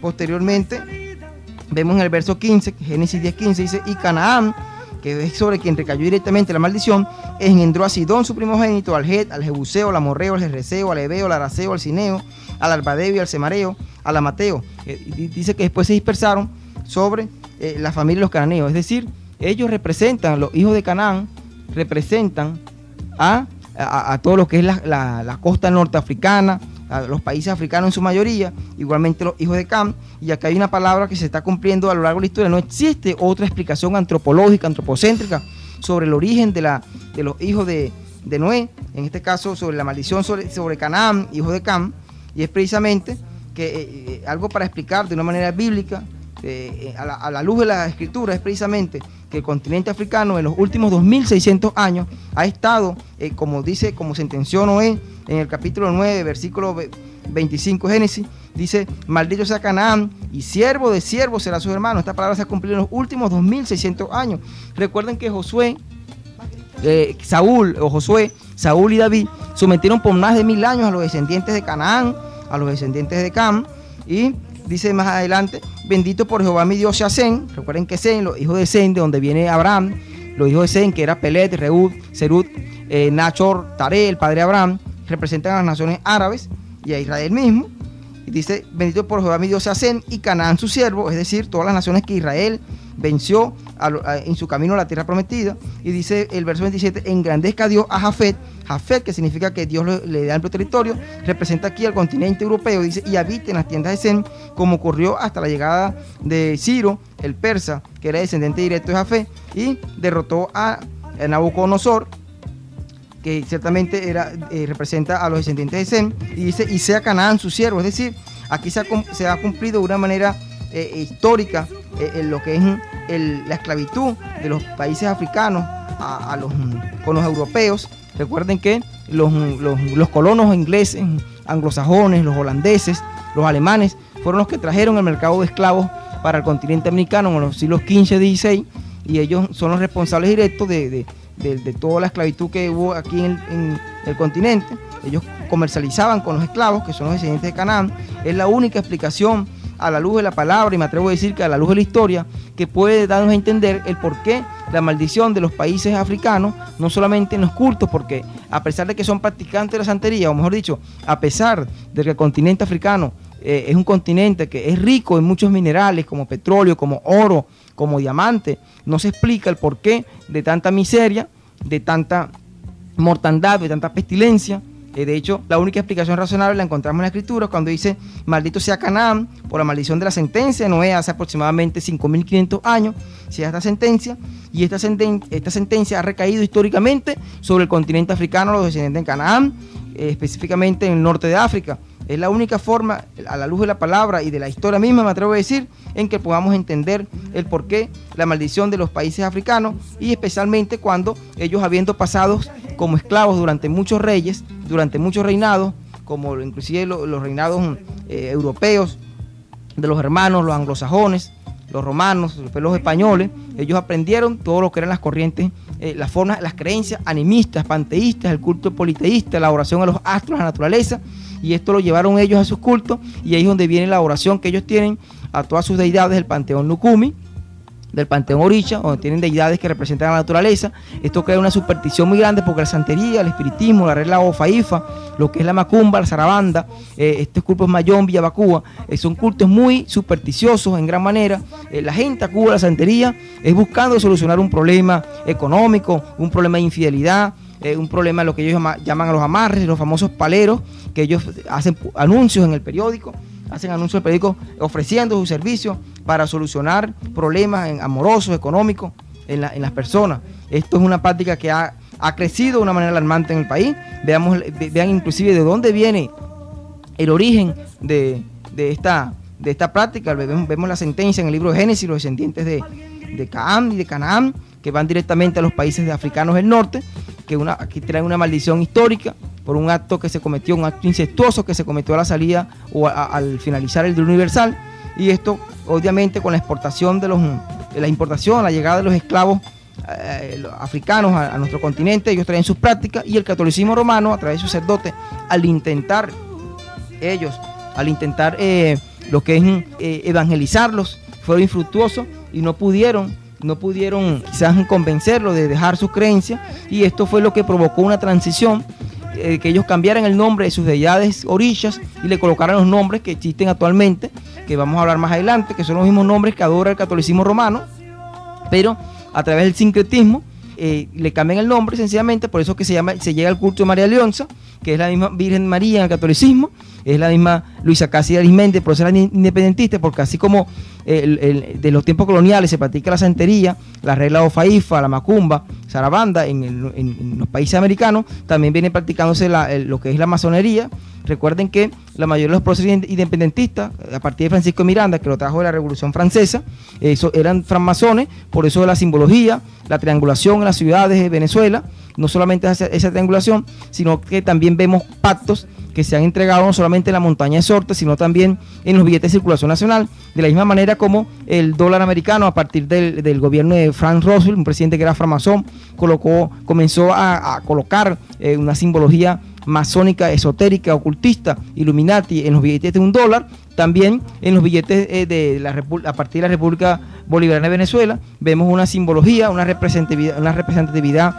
posteriormente vemos en el verso 15, Génesis 10:15, dice: y Canaán, que es sobre quien recayó directamente la maldición, engendró a Sidón su primogénito, al Het, al Jebuseo, al Amorreo, al Jerreseo, al Ebeo, al Araceo, al Cineo, al Arbadeo y al Semareo, al Amateo. Dice que después se dispersaron sobre la familia de los cananeos. Es decir, ellos representan, los hijos de Canaán representan a todo lo que es la costa norteafricana, a los países africanos en su mayoría, igualmente los hijos de Cam. Y acá hay una palabra que se está cumpliendo a lo largo de la historia. No existe otra explicación antropológica, antropocéntrica sobre el origen de los hijos de de Noé, en este caso sobre la maldición sobre Canaán, hijo de Cam, y es precisamente que algo para explicar de una manera bíblica, a la luz de la escritura, es precisamente que el continente africano en los últimos 2600 años ha estado, como sentenció Noé en el capítulo 9, versículo 25 Génesis, dice: maldito sea Canaán y siervo de siervo será su hermano. Esta palabra se ha cumplido en los últimos 2600 años. Recuerden que Saúl y David sometieron por más de 1000 años a los descendientes de Canaán, a los descendientes de Cam, y dice más adelante: bendito por Jehová mi Dios sea Sem. Recuerden que Sem, los hijos de Sem, de donde viene Abraham, los hijos de Sem, que era Pelet, Reúd, Serud, Nachor, Taré, el padre de Abraham, representan a las naciones árabes y a Israel mismo. Y dice: bendito por Jehová mi Dios sea Sem y Canaán su siervo, es decir, todas las naciones que Israel venció en su camino a la tierra prometida. Y dice el verso 27: engrandezca a Dios a Jafet. Jafet, que significa que Dios le da amplio territorio, representa aquí al continente europeo. Dice: y habite en las tiendas de Sem, como ocurrió hasta la llegada de Ciro, el persa, que era descendiente directo de Jafet, y derrotó a Nabucodonosor, que ciertamente representa a los descendientes de Sem. Y dice: y sea Canaán su siervo. Es decir, aquí se ha cumplido de una manera histórica en lo que es la esclavitud de los países africanos con los europeos. Recuerden que los colonos ingleses, anglosajones, los holandeses, los alemanes, fueron los que trajeron el mercado de esclavos para el continente americano en los siglos XV y XVI, y ellos son los responsables directos de toda la esclavitud que hubo aquí en el continente. Ellos comercializaban con los esclavos, que son los descendientes de Canaán. Es la única explicación a la luz de la palabra, y me atrevo a decir que a la luz de la historia, que puede darnos a entender el porqué la maldición de los países africanos, no solamente en los cultos, porque a pesar de que son practicantes de la santería, o mejor dicho, a pesar de que el continente africano es un continente que es rico en muchos minerales como petróleo, como oro, como diamante, no se explica el porqué de tanta miseria, de tanta mortandad, de tanta pestilencia. De hecho, la única explicación razonable la encontramos en la Escritura, cuando dice: maldito sea Canaán por la maldición de la sentencia de Noé hace aproximadamente 5500 años. Si esta sentencia, y esta sentencia ha recaído históricamente sobre el continente africano, los descendientes de Canaán, específicamente en el norte de África. Es la única forma, a la luz de la palabra y de la historia misma, me atrevo a decir, en que podamos entender el porqué la maldición de los países africanos, y especialmente cuando ellos, habiendo pasado como esclavos durante muchos reyes, durante muchos reinados, como inclusive los reinados europeos, de los hermanos, los anglosajones, los romanos, los españoles, ellos aprendieron todo lo que eran las corrientes, las formas, las creencias animistas, panteístas, el culto politeísta, la oración a los astros, a la naturaleza, y esto lo llevaron ellos a sus cultos, y ahí es donde viene la oración que ellos tienen a todas sus deidades del panteón Lukumi, del panteón Orisha, donde tienen deidades que representan a la naturaleza. Esto crea una superstición muy grande, porque la santería, el espiritismo, la regla Ofaifa, lo que es la macumba, la zarabanda, estos cultos Mayombe y Abacúa, son cultos muy supersticiosos en gran manera. La gente acude a la santería es buscando solucionar un problema económico, un problema de infidelidad, un problema, lo que ellos llaman a los amarres, los famosos paleros, que ellos hacen anuncios en el periódico, ofreciendo sus servicios para solucionar problemas amorosos, económicos en las personas. Esto es una práctica que ha crecido de una manera alarmante en el país. Vean inclusive de dónde viene el origen de esta práctica. Vemos la sentencia en el libro de Génesis, los descendientes de Cam y de Canaán, que van directamente a los países africanos del norte, que traen una maldición histórica por un acto que se cometió, un acto incestuoso que se cometió a la salida o al finalizar el diluvio universal. Y esto, obviamente, con la exportación la llegada de los esclavos africanos a nuestro continente, ellos traen sus prácticas, y el catolicismo romano, a través de sus sacerdotes, al intentar lo que es evangelizarlos, fueron infructuosos y no pudieron quizás convencerlos de dejar sus creencias, y esto fue lo que provocó una transición, que ellos cambiaran el nombre de sus deidades orishas y le colocaran los nombres que existen actualmente, que vamos a hablar más adelante, que son los mismos nombres que adora el catolicismo romano, pero a través del sincretismo le cambian el nombre sencillamente. Por eso que se llega al culto de María Leonza, que es la misma Virgen María en el catolicismo, es la misma Luisa Cáceres Arismendi, por ser independentista, porque así como de los tiempos coloniales se practica la santería, la regla Ofaifa, la macumba, Zarabanda, en los países americanos, también viene practicándose lo que es la masonería. Recuerden que la mayoría de los próceres independentistas, a partir de Francisco de Miranda, que lo trajo de la Revolución Francesa, eran francmasones, por eso de la simbología, la triangulación en las ciudades de Venezuela, no solamente esa triangulación, sino que también vemos pactos que se han entregado no solamente en la montaña de Sorte, sino también en los billetes de circulación nacional, de la misma manera como el dólar americano, a partir del gobierno de Frank Roosevelt, un presidente que era francmasón, comenzó a colocar una simbología masónica, esotérica, ocultista, Illuminati en los billetes de $1, también en los billetes a partir de la República Bolivariana de Venezuela, vemos una simbología, una representatividad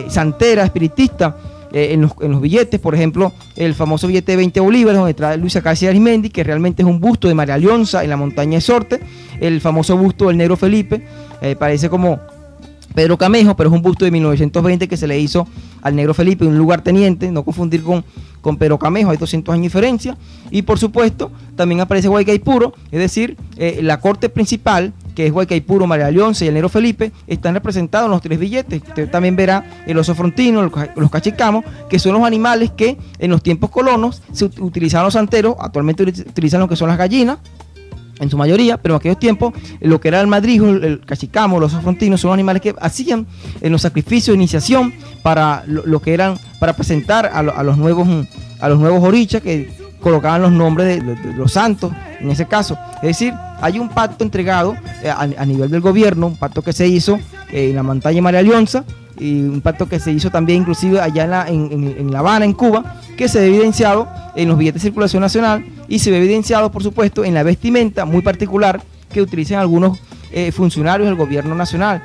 santera, espiritista, en los billetes. Por ejemplo, el famoso billete de 20 bolívares, donde trae Luisa Cáceres Arismendi, que realmente es un busto de María Leonza en la montaña de Sorte. El famoso busto del Negro Felipe, parece como Pedro Camejo, pero es un busto de 1920 que se le hizo al Negro Felipe, un lugarteniente, no confundir con Pedro Camejo, hay 200 años de diferencia. Y por supuesto, también aparece Guaycaipuro, es decir, la corte principal, que es Guaycaipuro, María Leonza y el Negro Felipe, están representados en los 3 billetes. Usted también verá el oso frontino, los cachicamos, que son los animales que en los tiempos colonos se utilizaban los santeros, actualmente utilizan lo que son las gallinas, en su mayoría, pero en aquellos tiempos lo que era el madrijo, el cachicamo, los osos frontinos, son los animales que hacían en los sacrificios de iniciación para lo que eran, para presentar a los nuevos orichas, que colocaban los nombres de los santos en ese caso. Es decir, hay un pacto entregado a nivel del gobierno, un pacto que se hizo en la montaña de María Leonza, y un pacto que se hizo también inclusive allá en La Habana, en Cuba, que se ve evidenciado en los billetes de circulación nacional y se ve evidenciado, por supuesto, en la vestimenta muy particular que utilizan algunos funcionarios del gobierno nacional.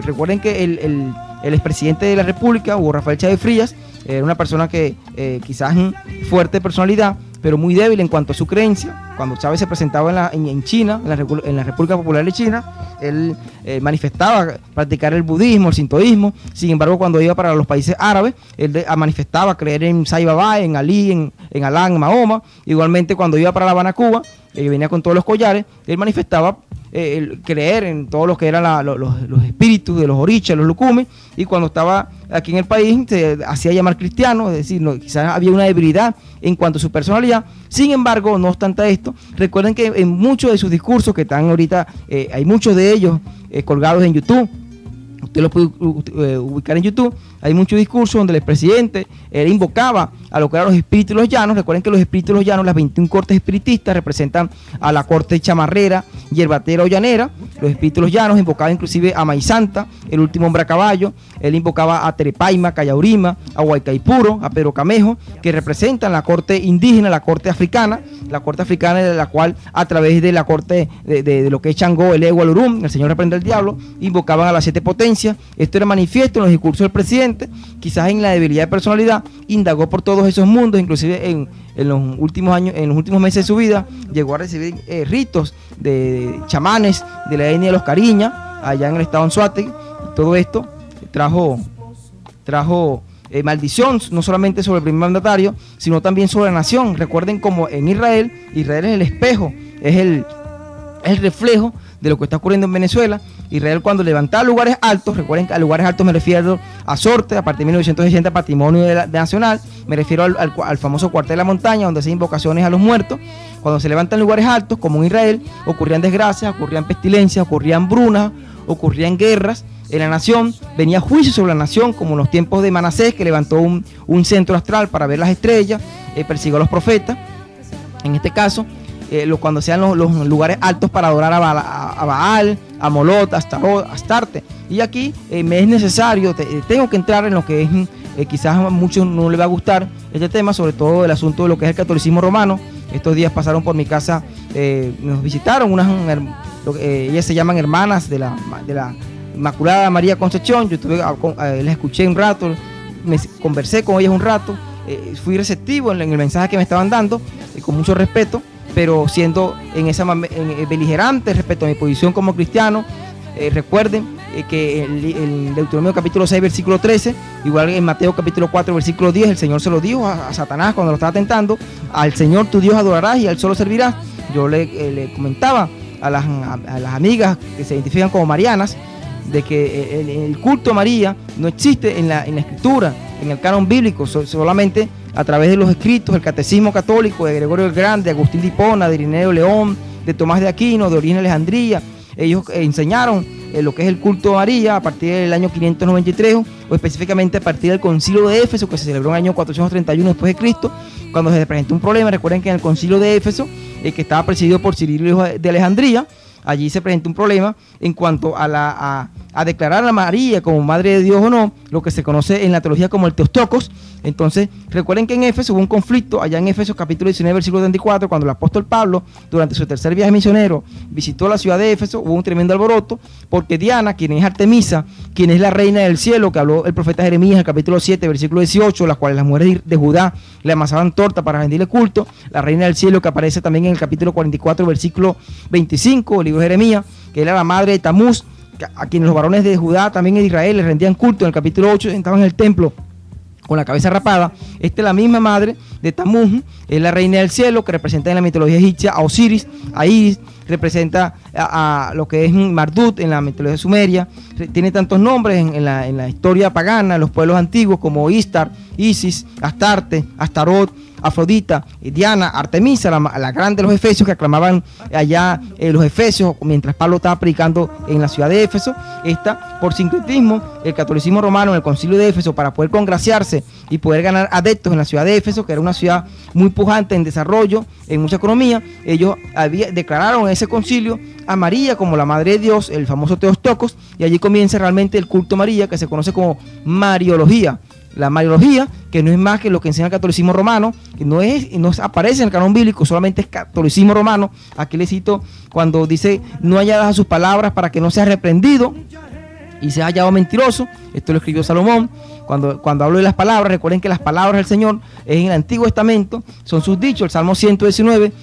Recuerden que el expresidente de la República, Hugo Rafael Chávez Frías, era una persona que quizás fuerte de personalidad, pero muy débil en cuanto a su creencia. Cuando Chávez se presentaba en China, en la República Popular de China, él manifestaba practicar el budismo, el sintoísmo. Sin embargo, cuando iba para los países árabes, él manifestaba creer en Sai Baba, en Ali, en Alá, en Mahoma. Igualmente, cuando iba para La Habana, Cuba, venía con todos los collares, él manifestaba creer en todo lo que eran los espíritus de los orichas, los lucumis, y cuando estaba aquí en el país se hacía llamar cristiano, es decir, quizás había una debilidad en cuanto a su personalidad. Sin embargo, no obstante esto, recuerden que en muchos de sus discursos que están ahorita, hay muchos de ellos colgados en YouTube. Usted lo puede ubicar en YouTube. Hay muchos discursos donde el expresidente invocaba a lo que eran los espíritus de los llanos. Recuerden que los espíritus de los llanos, las 21 cortes espiritistas, representan a la corte chamarrera, hierbatera o llanera. Los espíritus de los llanos invocaban inclusive a Maizanta, el último hombre a caballo. Él invocaba a Terepaima, Cayaurima, a Guaycaipuro, a Pedro Camejo, que representan la corte indígena, la corte africana de la cual, a través de la corte de lo que es Changó, el Ego, el Urum, el Señor reprende al diablo, invocaban a las 7 potencias. Esto era manifiesto en los discursos del presidente. Quizás en la debilidad de personalidad indagó por todos esos mundos, inclusive en los últimos años, en los últimos meses de su vida, llegó a recibir ritos de chamanes de la etnia de los Cariña, allá en el estado de Anzoátegui. Todo esto trajo maldición, no solamente sobre el primer mandatario, sino también sobre la nación. Recuerden como en Israel es el espejo, es el reflejo de lo que está ocurriendo en Venezuela. Israel, cuando levantaba lugares altos, recuerden que a lugares altos me refiero a Sorte, a partir de 1960, patrimonio nacional, me refiero al famoso cuartel de la montaña, donde hacen invocaciones a los muertos. Cuando se levantan lugares altos, como en Israel, ocurrían desgracias, ocurrían pestilencias, ocurrían brunas, ocurrían guerras en la nación, venía juicio sobre la nación, como en los tiempos de Manasés, que levantó un centro astral para ver las estrellas, persiguió a los profetas. En este caso, cuando sean los lugares altos para adorar a Baal, a Molot, a Astarte. Y aquí me es necesario, tengo que entrar en lo que es, quizás a muchos no les va a gustar este tema, sobre todo el asunto de lo que es el catolicismo romano. Estos días pasaron por mi casa, nos visitaron ellas se llaman hermanas de la Inmaculada María Concepción. Yo les escuché un rato, conversé con ellas un rato, fui receptivo en el mensaje que me estaban dando, con mucho respeto, pero siendo beligerante respecto a mi posición como cristiano. Recuerden que el Deuteronomio capítulo 6 versículo 13, igual en Mateo capítulo 4 versículo 10, el Señor se lo dijo a Satanás cuando lo estaba tentando: al Señor tu Dios adorarás y a Él solo servirás. Yo le comentaba a las amigas que se identifican como marianas, de que el culto a María no existe en la escritura, en el canon bíblico, solamente a través de los escritos, el catecismo católico de Gregorio el Grande, de Agustín de Hipona, de Ireneo León, de Tomás de Aquino, de Origen de Alejandría. Ellos enseñaron lo que es el culto a María a partir del año 593, o específicamente a partir del concilio de Éfeso, que se celebró en el año 431 después de Cristo, cuando se presentó un problema. Recuerden que en el concilio de Éfeso, que estaba presidido por Cirilo de Alejandría, allí se presentó un problema en cuanto a declarar a María como madre de Dios o no, lo que se conoce en la teología como el Teostocos. Entonces, recuerden que en Éfeso hubo un conflicto, allá en Éfesos capítulo 19, versículo 34, cuando el apóstol Pablo, durante su tercer viaje misionero, visitó la ciudad de Éfeso, hubo un tremendo alboroto, porque Diana, quien es Artemisa, quien es la reina del cielo, que habló el profeta Jeremías en el capítulo 7, versículo 18, las cuales las mujeres de Judá le amasaban torta para rendirle culto, la reina del cielo, que aparece también en el capítulo 44, versículo 25, el libro de Jeremías, que era la madre de Tamuz, a quienes los varones de Judá, también en Israel, les rendían culto. En el capítulo 8 estaban en el templo con la cabeza rapada. Esta es la misma madre de Tamuz, es la reina del cielo, que representa en la mitología egipcia a Osiris, a Iris, representa a lo que es Marduk en la mitología sumeria. Tiene tantos nombres en la historia pagana, en los pueblos antiguos, como Istar, Isis, Astarte, Astarot, Afrodita, Diana, Artemisa, la grande de los efesios, que aclamaban allá los efesios mientras Pablo estaba predicando en la ciudad de Éfeso. Esta, por sincretismo, el catolicismo romano en el concilio de Éfeso, para poder congraciarse y poder ganar adeptos en la ciudad de Éfeso, que era una ciudad muy pujante en desarrollo, en mucha economía, ellos declararon en ese concilio a María como la madre de Dios, el famoso Teostocos, y allí comienza realmente el culto a María, que se conoce como Mariología. La Mariología, que no es más que lo que enseña el catolicismo romano, que no aparece en el canon bíblico, solamente es catolicismo romano. Aquí le cito cuando dice: no añadas a sus palabras para que no seas reprendido y seas hallado mentiroso. Esto lo escribió Salomón. Cuando hablo de las palabras, recuerden que las palabras del Señor en el Antiguo Testamento son sus dichos. El Salmo 119,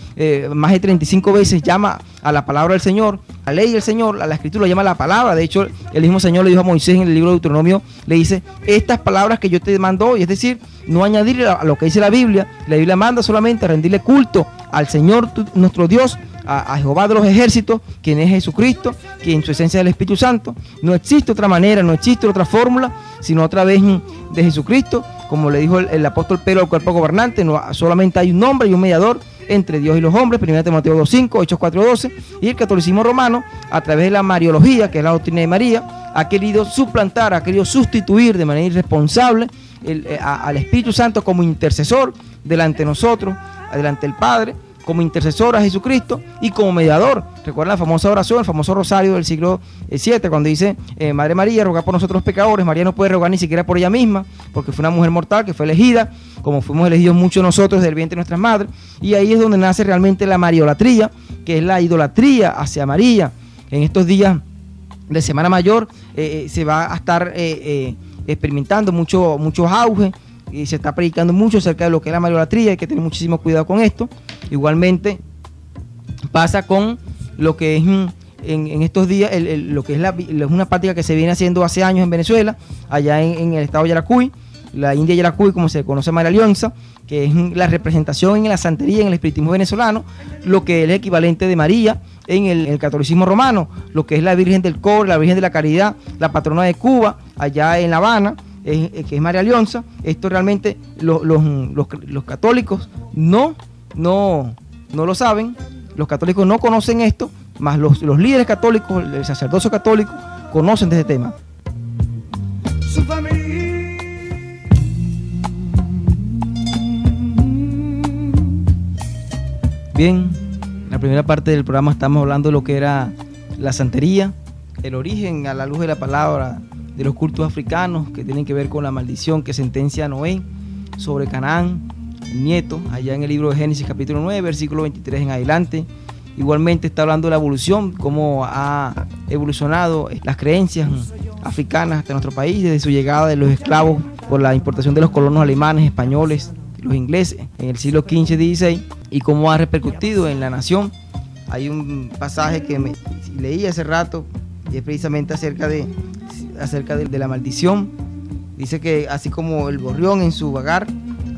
más de 35 veces llama a la palabra del Señor, la ley del Señor, a la Escritura lo llama la palabra. De hecho, el mismo Señor le dijo a Moisés en el libro de Deuteronomio, le dice: estas palabras que yo te mando hoy, es decir, no añadirle a lo que dice la Biblia. La Biblia manda solamente a rendirle culto al Señor nuestro Dios, a Jehová de los ejércitos, quien es Jesucristo, quien en su esencia es el Espíritu Santo. No existe otra manera, no existe otra fórmula, sino otra vez de Jesucristo. Como le dijo el apóstol Pedro al cuerpo gobernante, no, solamente hay un hombre y un mediador entre Dios y los hombres, 1 Timoteo 2:5, Hechos 4:12. Y el catolicismo romano, a través de la Mariología, que es la doctrina de María, ha querido suplantar, ha querido sustituir de manera irresponsable al Espíritu Santo como intercesor delante de nosotros, delante del Padre, como intercesor a Jesucristo y como mediador. Recuerda la famosa oración, el famoso rosario del siglo VII, cuando dice: Madre María, ruega por nosotros los pecadores. María no puede rogar ni siquiera por ella misma, porque fue una mujer mortal que fue elegida, como fuimos elegidos muchos nosotros del vientre de nuestras madres. Y ahí es donde nace realmente la mariolatría, que es la idolatría hacia María. En estos días de Semana Mayor se va a estar experimentando mucho auge, y se está predicando mucho acerca de lo que es la mariolatría. Hay que tener muchísimo cuidado con esto. Igualmente pasa con lo que es en estos días lo que es una práctica que se viene haciendo hace años en Venezuela, allá en el estado de Yaracuy, la India Yaracuy, como se conoce María Leonza, que es la representación en la santería, en el espiritismo venezolano, lo que es el equivalente de María en el catolicismo romano, lo que es la Virgen del Cobre, la Virgen de la Caridad, la patrona de Cuba, allá en La Habana, que es María Leonza. Esto realmente los católicos no lo saben, los católicos no conocen esto, más los líderes católicos, el sacerdocio católico, conocen de este tema. Su familia. Bien, en la primera parte del programa estamos hablando de lo que era la santería, el origen a la luz de la palabra de los cultos africanos que tienen que ver con la maldición que sentencia a Noé sobre Canaán, el nieto, allá en el libro de Génesis capítulo 9, versículo 23 en adelante. Igualmente está hablando de la evolución, cómo ha evolucionado las creencias africanas hasta nuestro país, desde su llegada de los esclavos por la importación de los colonos alemanes, españoles, los ingleses en el siglo XV-XVI, y cómo ha repercutido en la nación. Hay un pasaje que leí hace rato y es precisamente acerca de la maldición. Dice que así como el gorrión en su vagar,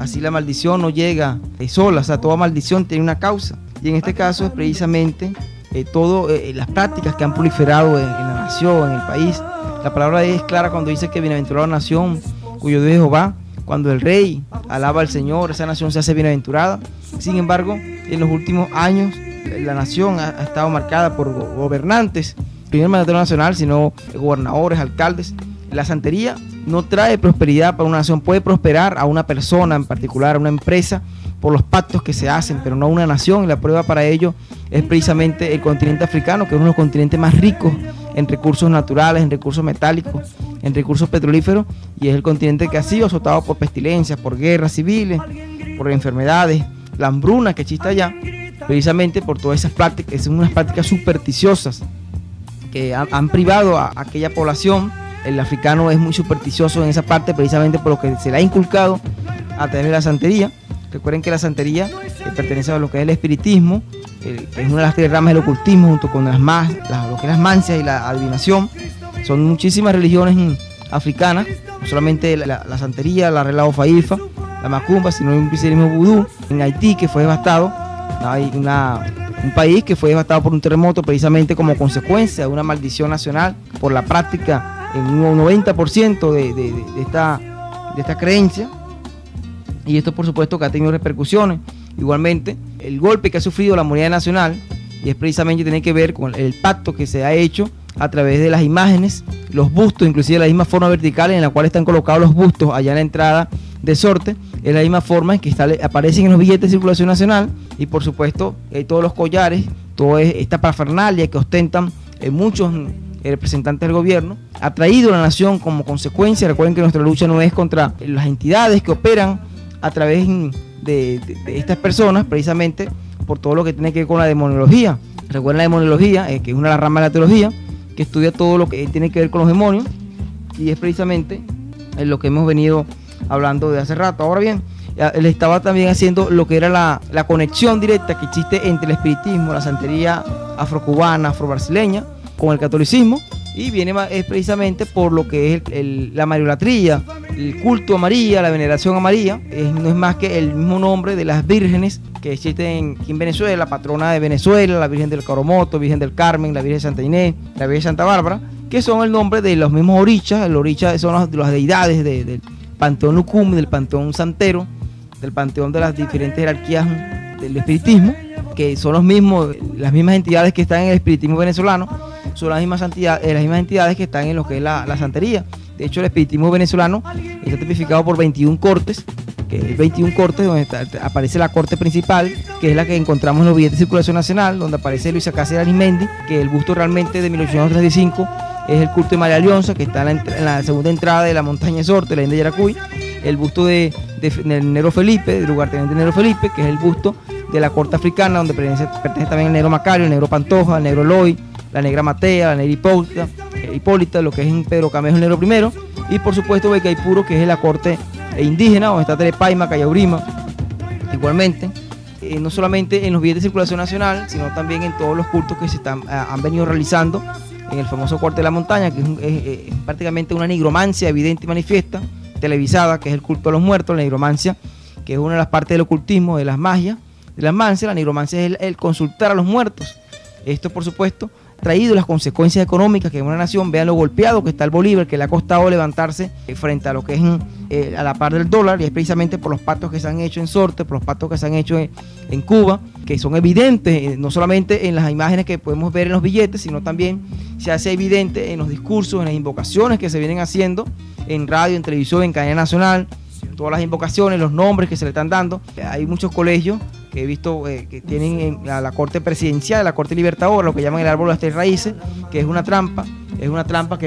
así la maldición no llega sola, o sea, toda maldición tiene una causa. Y en este caso es precisamente las prácticas que han proliferado en la nació, en el país. La palabra es clara cuando dice que bienaventurada la nación cuyo Dios es Jehová. Cuando el rey alaba al Señor, esa nación se hace bienaventurada. Sin embargo, en los últimos años, la nación ha estado marcada por gobernantes, primer mandatario nacional, sino gobernadores, alcaldes. La santería no trae prosperidad para una nación. Puede prosperar a una persona en particular, a una empresa, por los pactos que se hacen, pero no a una nación. Y la prueba para ello es precisamente el continente africano, que es uno de los continentes más ricos en recursos naturales, en recursos metálicos, en recursos petrolíferos, y es el continente que ha sido azotado por pestilencias, por guerras civiles, por enfermedades, la hambruna que existe allá, precisamente por todas esas prácticas. Son unas prácticas supersticiosas que han privado a aquella población. El africano es muy supersticioso en esa parte, precisamente por lo que se le ha inculcado a través de la santería. Recuerden que la santería pertenece a lo que es el espiritismo, es una de las 3 ramas del ocultismo, junto con lo que es las mancias y la adivinación. Son muchísimas religiones africanas, no solamente la santería, la regla Ofa-Ifa, la macumba, sino el cristianismo vudú. En Haití, que fue devastado, hay un país que fue devastado por un terremoto precisamente como consecuencia de una maldición nacional por la práctica en un 90% de esta creencia. Y esto, por supuesto, que ha tenido repercusiones. Igualmente, el golpe que ha sufrido la moneda nacional, y es precisamente tiene que ver con el pacto que se ha hecho a través de las imágenes, los bustos, inclusive la misma forma vertical en la cual están colocados los bustos allá en la entrada de Sorte, es la misma forma en que aparecen en los billetes de circulación nacional. Y por supuesto, todos los collares, toda esta parafernalia que ostentan muchos representantes del gobierno, ha traído a la nación como consecuencia. Recuerden que nuestra lucha no es contra las entidades que operan a través de estas personas, precisamente por todo lo que tiene que ver con la demonología. Recuerden la demonología, que es una de las ramas de la teología, que estudia todo lo que tiene que ver con los demonios, y es precisamente lo que hemos venido hablando de hace rato. Ahora bien, él estaba también haciendo lo que era la conexión directa que existe entre el espiritismo, la santería afrocubana, afrobrasileña, con el catolicismo, y viene es precisamente por lo que es la mariolatría, el culto a María, la veneración a María. No es más que el mismo nombre de las vírgenes que existen aquí en Venezuela, la patrona de Venezuela, la Virgen del Coromoto, Virgen del Carmen, la Virgen de Santa Inés, la Virgen de Santa Bárbara, que son el nombre de los mismos orichas. El oricha son las deidades del panteón Lucum, del panteón santero, del panteón de las diferentes jerarquías del espiritismo, que son las mismas entidades que están en el espiritismo venezolano, son las mismas entidades que están en lo que es la santería. De hecho, el espiritismo venezolano está tipificado por 21 cortes, que es 21 cortes donde aparece la corte principal, que es la que encontramos en los billetes de circulación nacional, donde aparece Luisa Cáceres Arismendi, que el busto realmente de 1835 es el culto de María Leonza, que está en la segunda entrada de la montaña de Sorte, la isla de Yaracuy. El busto del Nero Felipe, del lugarteniente Nero Felipe, que es el busto de la corte africana, donde pertenece también el Negro Macario, el Negro Pantoja, el Negro Eloy, la Negra Matea, la Negra Hipólita, lo que es en Pedro Camejo, el Negro Primero, y por supuesto Becaipuro, que es la corte indígena, donde está Terepaima, Cayaurima. Igualmente, no solamente en los billetes de circulación nacional, sino también en todos los cultos que han venido realizando en el famoso Corte de la Montaña, que es prácticamente una nigromancia evidente y manifiesta, televisada, que es el culto a los muertos. La nigromancia, que es una de las partes del ocultismo, de las magias, de las mancias. La nigromancia es el consultar a los muertos. Esto, por supuesto, ha traído las consecuencias económicas que en una nación, vean lo golpeado que está el bolívar, que le ha costado levantarse frente a lo que es a la par del dólar, y es precisamente por los pactos que se han hecho en Sorte, por los pactos que se han hecho en Cuba, que son evidentes, no solamente en las imágenes que podemos ver en los billetes, sino también se hace evidente en los discursos, en las invocaciones que se vienen haciendo en radio, en televisión, en cadena nacional, todas las invocaciones, los nombres que se le están dando. Hay muchos colegios que he visto que tienen a la corte presidencial, la corte libertadora, lo que llaman el árbol de las 3 raíces, que es una trampa que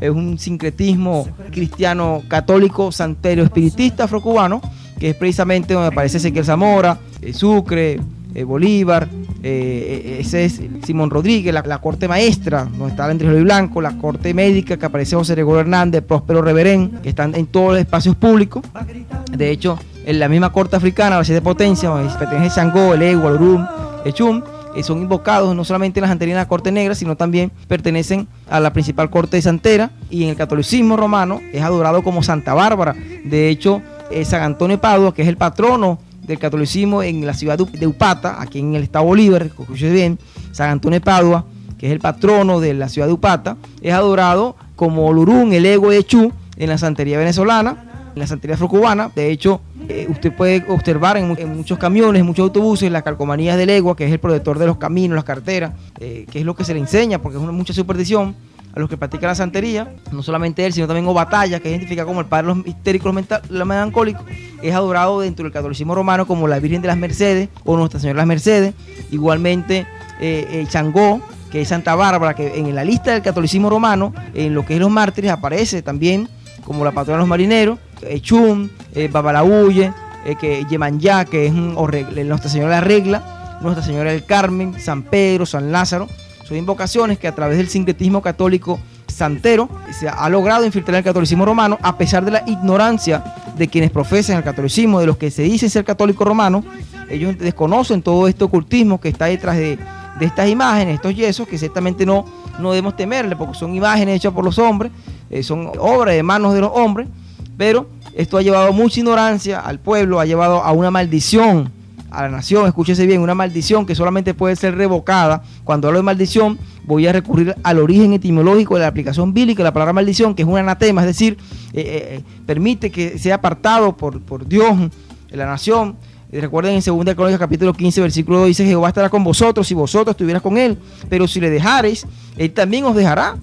es un sincretismo cristiano católico santero espiritista afrocubano, que es precisamente donde aparece Ezequiel Zamora, Sucre, Bolívar, ese es Simón Rodríguez, la corte maestra, donde está Andrés Eloy Blanco, la corte médica, que aparece José Gregorio Hernández, Próspero Reverén, que están en todos los espacios públicos. De hecho, en la misma corte africana, la 7 potencia, donde pertenece Shango, el Egu, el Urum, el Chum, son invocados no solamente en la santería de la corte negra, sino también pertenecen a la principal corte de Santera, y en el catolicismo romano es adorado como Santa Bárbara. De hecho, San Antonio de Padua, que es el patrono del catolicismo en la ciudad de Upata, aquí en el estado Bolívar, escuchen bien, San Antonio de Padua, que es el patrono de la ciudad de Upata, es adorado como Olurun, el ego de Chu, en la santería venezolana, en la santería afrocubana. De hecho, usted puede observar en muchos camiones, en muchos autobuses, las calcomanías del Egua, que es el protector de los caminos, las carteras, que es lo que se le enseña, porque es mucha superstición a los que practican la santería. No solamente él, sino también Obatalla, que es identificado como el padre de los histéricos, los melancólicos, es adorado dentro del catolicismo romano como la Virgen de las Mercedes o Nuestra Señora de las Mercedes. Igualmente Changó, que es Santa Bárbara, que en la lista del catolicismo romano, en lo que es los mártires, aparece también como la patrona de los marineros. Chum, Babalauye, Yemanyá, que es Nuestra Señora de la Regla, Nuestra Señora del Carmen, San Pedro, San Lázaro. Son invocaciones que a través del sincretismo católico santero se ha logrado infiltrar el catolicismo romano, a pesar de la ignorancia de quienes profesan el catolicismo, de los que se dicen ser católicos romanos. Ellos desconocen todo este ocultismo que está detrás de estas imágenes, estos yesos, que ciertamente no debemos temerle, porque son imágenes hechas por los hombres, son obras de manos de los hombres, pero esto ha llevado mucha ignorancia al pueblo, ha llevado a una maldición a la nación. Escúchese bien, una maldición que solamente puede ser revocada. Cuando hablo de maldición, voy a recurrir al origen etimológico de la aplicación bíblica de la palabra maldición, que es un anatema, es decir, permite que sea apartado por Dios en la nación. Recuerden en 2 Crónicas capítulo 15 versículo 2 dice: Jehová estará con vosotros si vosotros estuvieras con él, pero si le dejareis, él también os dejará.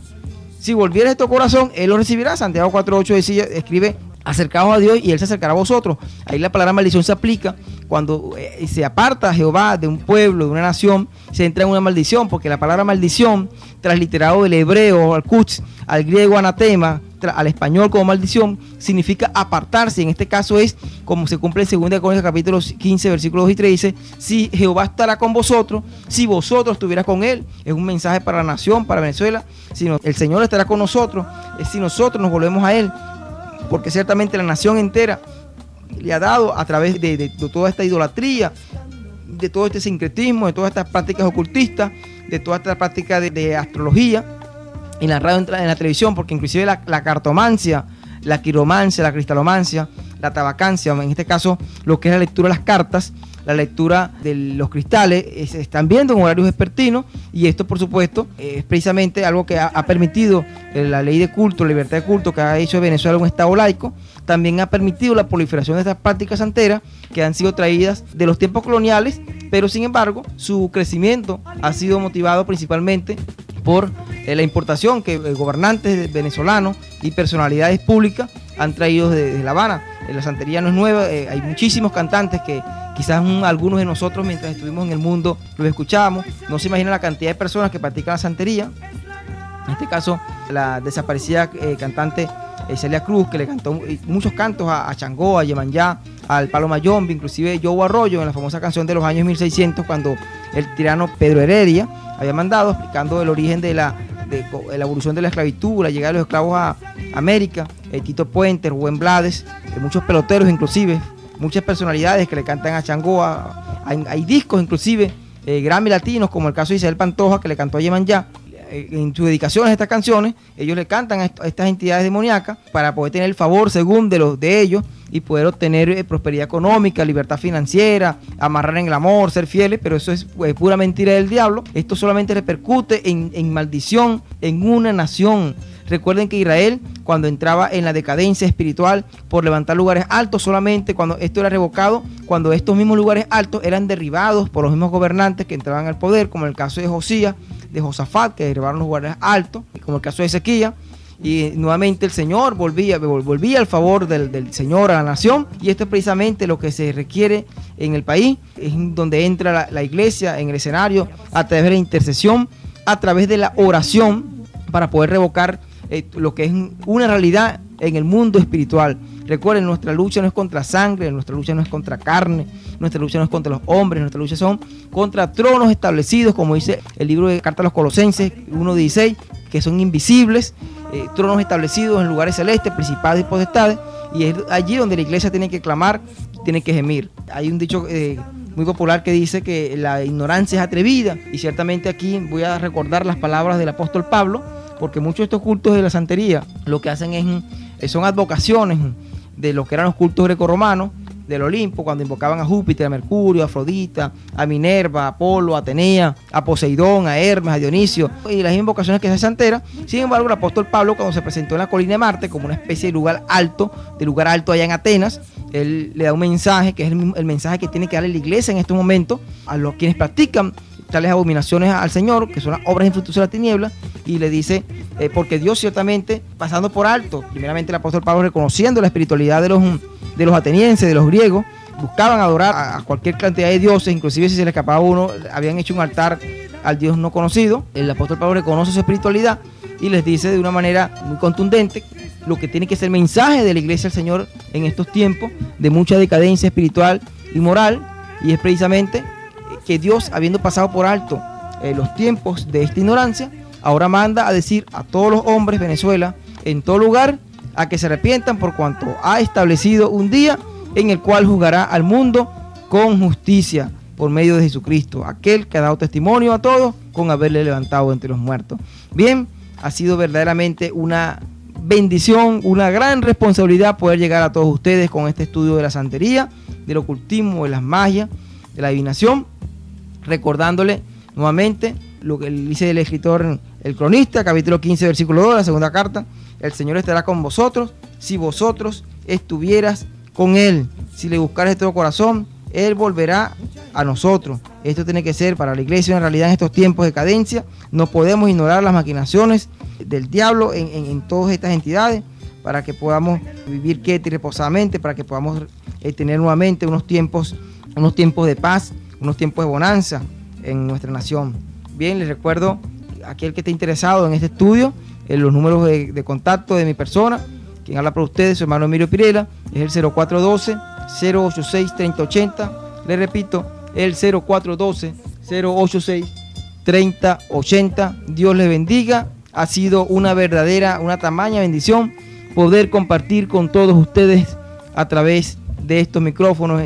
Si volvieres de tu corazón, él os recibirá. Santiago 4:8 escribe: acercaos a Dios y él se acercará a vosotros. Ahí la palabra maldición se aplica cuando se aparta Jehová de un pueblo, de una nación, se entra en una maldición, porque la palabra maldición, transliterado del hebreo al kutz, al griego anatema, al español como maldición, significa apartarse. En este caso es como se cumple en 2 Crónicas capítulo 15 versículos 2 y 3, dice: si Jehová estará con vosotros, si vosotros estuvieras con él. Es un mensaje para la nación, para Venezuela. Si el Señor estará con nosotros, es si nosotros nos volvemos a él, porque ciertamente la nación entera le ha dado, a través de toda esta idolatría, de todo este sincretismo, de todas estas prácticas ocultistas, de toda esta práctica de astrología en la radio, en la televisión, porque inclusive la cartomancia, la quiromancia, la cristalomancia, la tabacancia, en este caso lo que es la lectura de las cartas, la lectura de los cristales, se están viendo en horarios vespertinos, y esto por supuesto es precisamente algo que ha permitido la ley de culto, la libertad de culto, que ha hecho de Venezuela un estado laico. También ha permitido la proliferación de estas prácticas santeras que han sido traídas de los tiempos coloniales, pero sin embargo su crecimiento ha sido motivado principalmente por la importación que gobernantes venezolanos y personalidades públicas han traído desde La Habana. La santería no es nueva, hay muchísimos cantantes que quizás algunos de nosotros mientras estuvimos en el mundo los escuchábamos. No se imagina la cantidad de personas que practican la santería. En este caso, la desaparecida cantante Celia Cruz, que le cantó muchos cantos a Changó, a Yemanyá, al Palo Mayombe, inclusive Joe Arroyo en la famosa canción de los años 1600, cuando el tirano Pedro Heredia había mandado, explicando el origen de la evolución de la esclavitud, la llegada de los esclavos a América. Tito Puente, Rubén Blades, muchos peloteros inclusive, muchas personalidades que le cantan a Changó. Hay discos inclusive Grammy latinos, como el caso de Isabel Pantoja, que le cantó a Yemanyá. En sus dedicaciones a estas canciones, ellos le cantan a estas entidades demoníacas para poder tener el favor según de ellos y poder obtener prosperidad económica, libertad financiera, amarrar en el amor, ser fieles. Pero eso es pura mentira del diablo. Esto solamente repercute en maldición en una nación. Recuerden que Israel, cuando entraba en la decadencia espiritual por levantar lugares altos, solamente cuando esto era revocado, cuando estos mismos lugares altos eran derribados por los mismos gobernantes que entraban al poder, como el caso de Josías, de Josafat, que derribaron los lugares altos, como el caso de Ezequías, y nuevamente el Señor volvía al favor del Señor a la nación. Y esto es precisamente lo que se requiere en el país, es donde entra la iglesia en el escenario, a través de la intercesión, a través de la oración, para poder revocar lo que es una realidad en el mundo espiritual. Recuerden, nuestra lucha no es contra sangre, nuestra lucha no es contra carne, nuestra lucha no es contra los hombres, nuestra lucha son contra tronos establecidos, como dice el libro de Carta a los Colosenses 1:16, que son invisibles, tronos establecidos en lugares celestes, principados y potestades, y es allí donde la iglesia tiene que clamar, tiene que gemir. Hay un dicho muy popular que dice que la ignorancia es atrevida, y ciertamente aquí voy a recordar las palabras del apóstol Pablo, porque muchos de estos cultos de la santería lo que hacen son advocaciones de lo que eran los cultos grecorromanos, del Olimpo, cuando invocaban a Júpiter, a Mercurio, a Afrodita, a Minerva, a Apolo, a Atenea, a Poseidón, a Hermes, a Dionisio y las invocaciones que se hacen enteras. Sin embargo, el apóstol Pablo, cuando se presentó en la colina de Marte como una especie de lugar alto allá en Atenas, él le da un mensaje que es el mensaje que tiene que darle la iglesia en estos momentos a los quienes practican tales abominaciones al Señor, que son las obras infructuosas de la tiniebla, y le dice, porque Dios ciertamente, pasando por alto, primeramente el apóstol Pablo reconociendo la espiritualidad de los atenienses, de los griegos, buscaban adorar a cualquier cantidad de dioses, inclusive si se les escapaba uno, habían hecho un altar al Dios no conocido. El apóstol Pablo reconoce su espiritualidad y les dice de una manera muy contundente lo que tiene que ser el mensaje de la iglesia del Señor en estos tiempos de mucha decadencia espiritual y moral, y es precisamente que Dios, habiendo pasado por alto los tiempos de esta ignorancia, ahora manda a decir a todos los hombres de Venezuela, en todo lugar, a que se arrepientan por cuanto ha establecido un día en el cual juzgará al mundo con justicia por medio de Jesucristo, aquel que ha dado testimonio a todos con haberle levantado entre los muertos. Bien, ha sido verdaderamente una bendición, una gran responsabilidad poder llegar a todos ustedes con este estudio de la santería, del ocultismo, de las magias, de la adivinación, recordándole nuevamente lo que dice el escritor, el cronista, capítulo 15, versículo 2, la segunda carta: el Señor estará con vosotros si vosotros estuvieras con Él. Si le buscares de todo corazón, Él volverá a nosotros. Esto tiene que ser para la iglesia en realidad en estos tiempos de cadencia. No podemos ignorar las maquinaciones del diablo en todas estas entidades, para que podamos vivir quieta y reposadamente, para que podamos tener nuevamente unos tiempos de paz, unos tiempos de bonanza en nuestra nación. Bien, les recuerdo, aquel que esté interesado en este estudio, en los números de contacto de mi persona, quien habla por ustedes, su hermano Emilio Pirela, es el 0412-086-3080. Le repito, el 0412-086-3080. Dios les bendiga. Ha sido una tamaña bendición poder compartir con todos ustedes a través de estos micrófonos.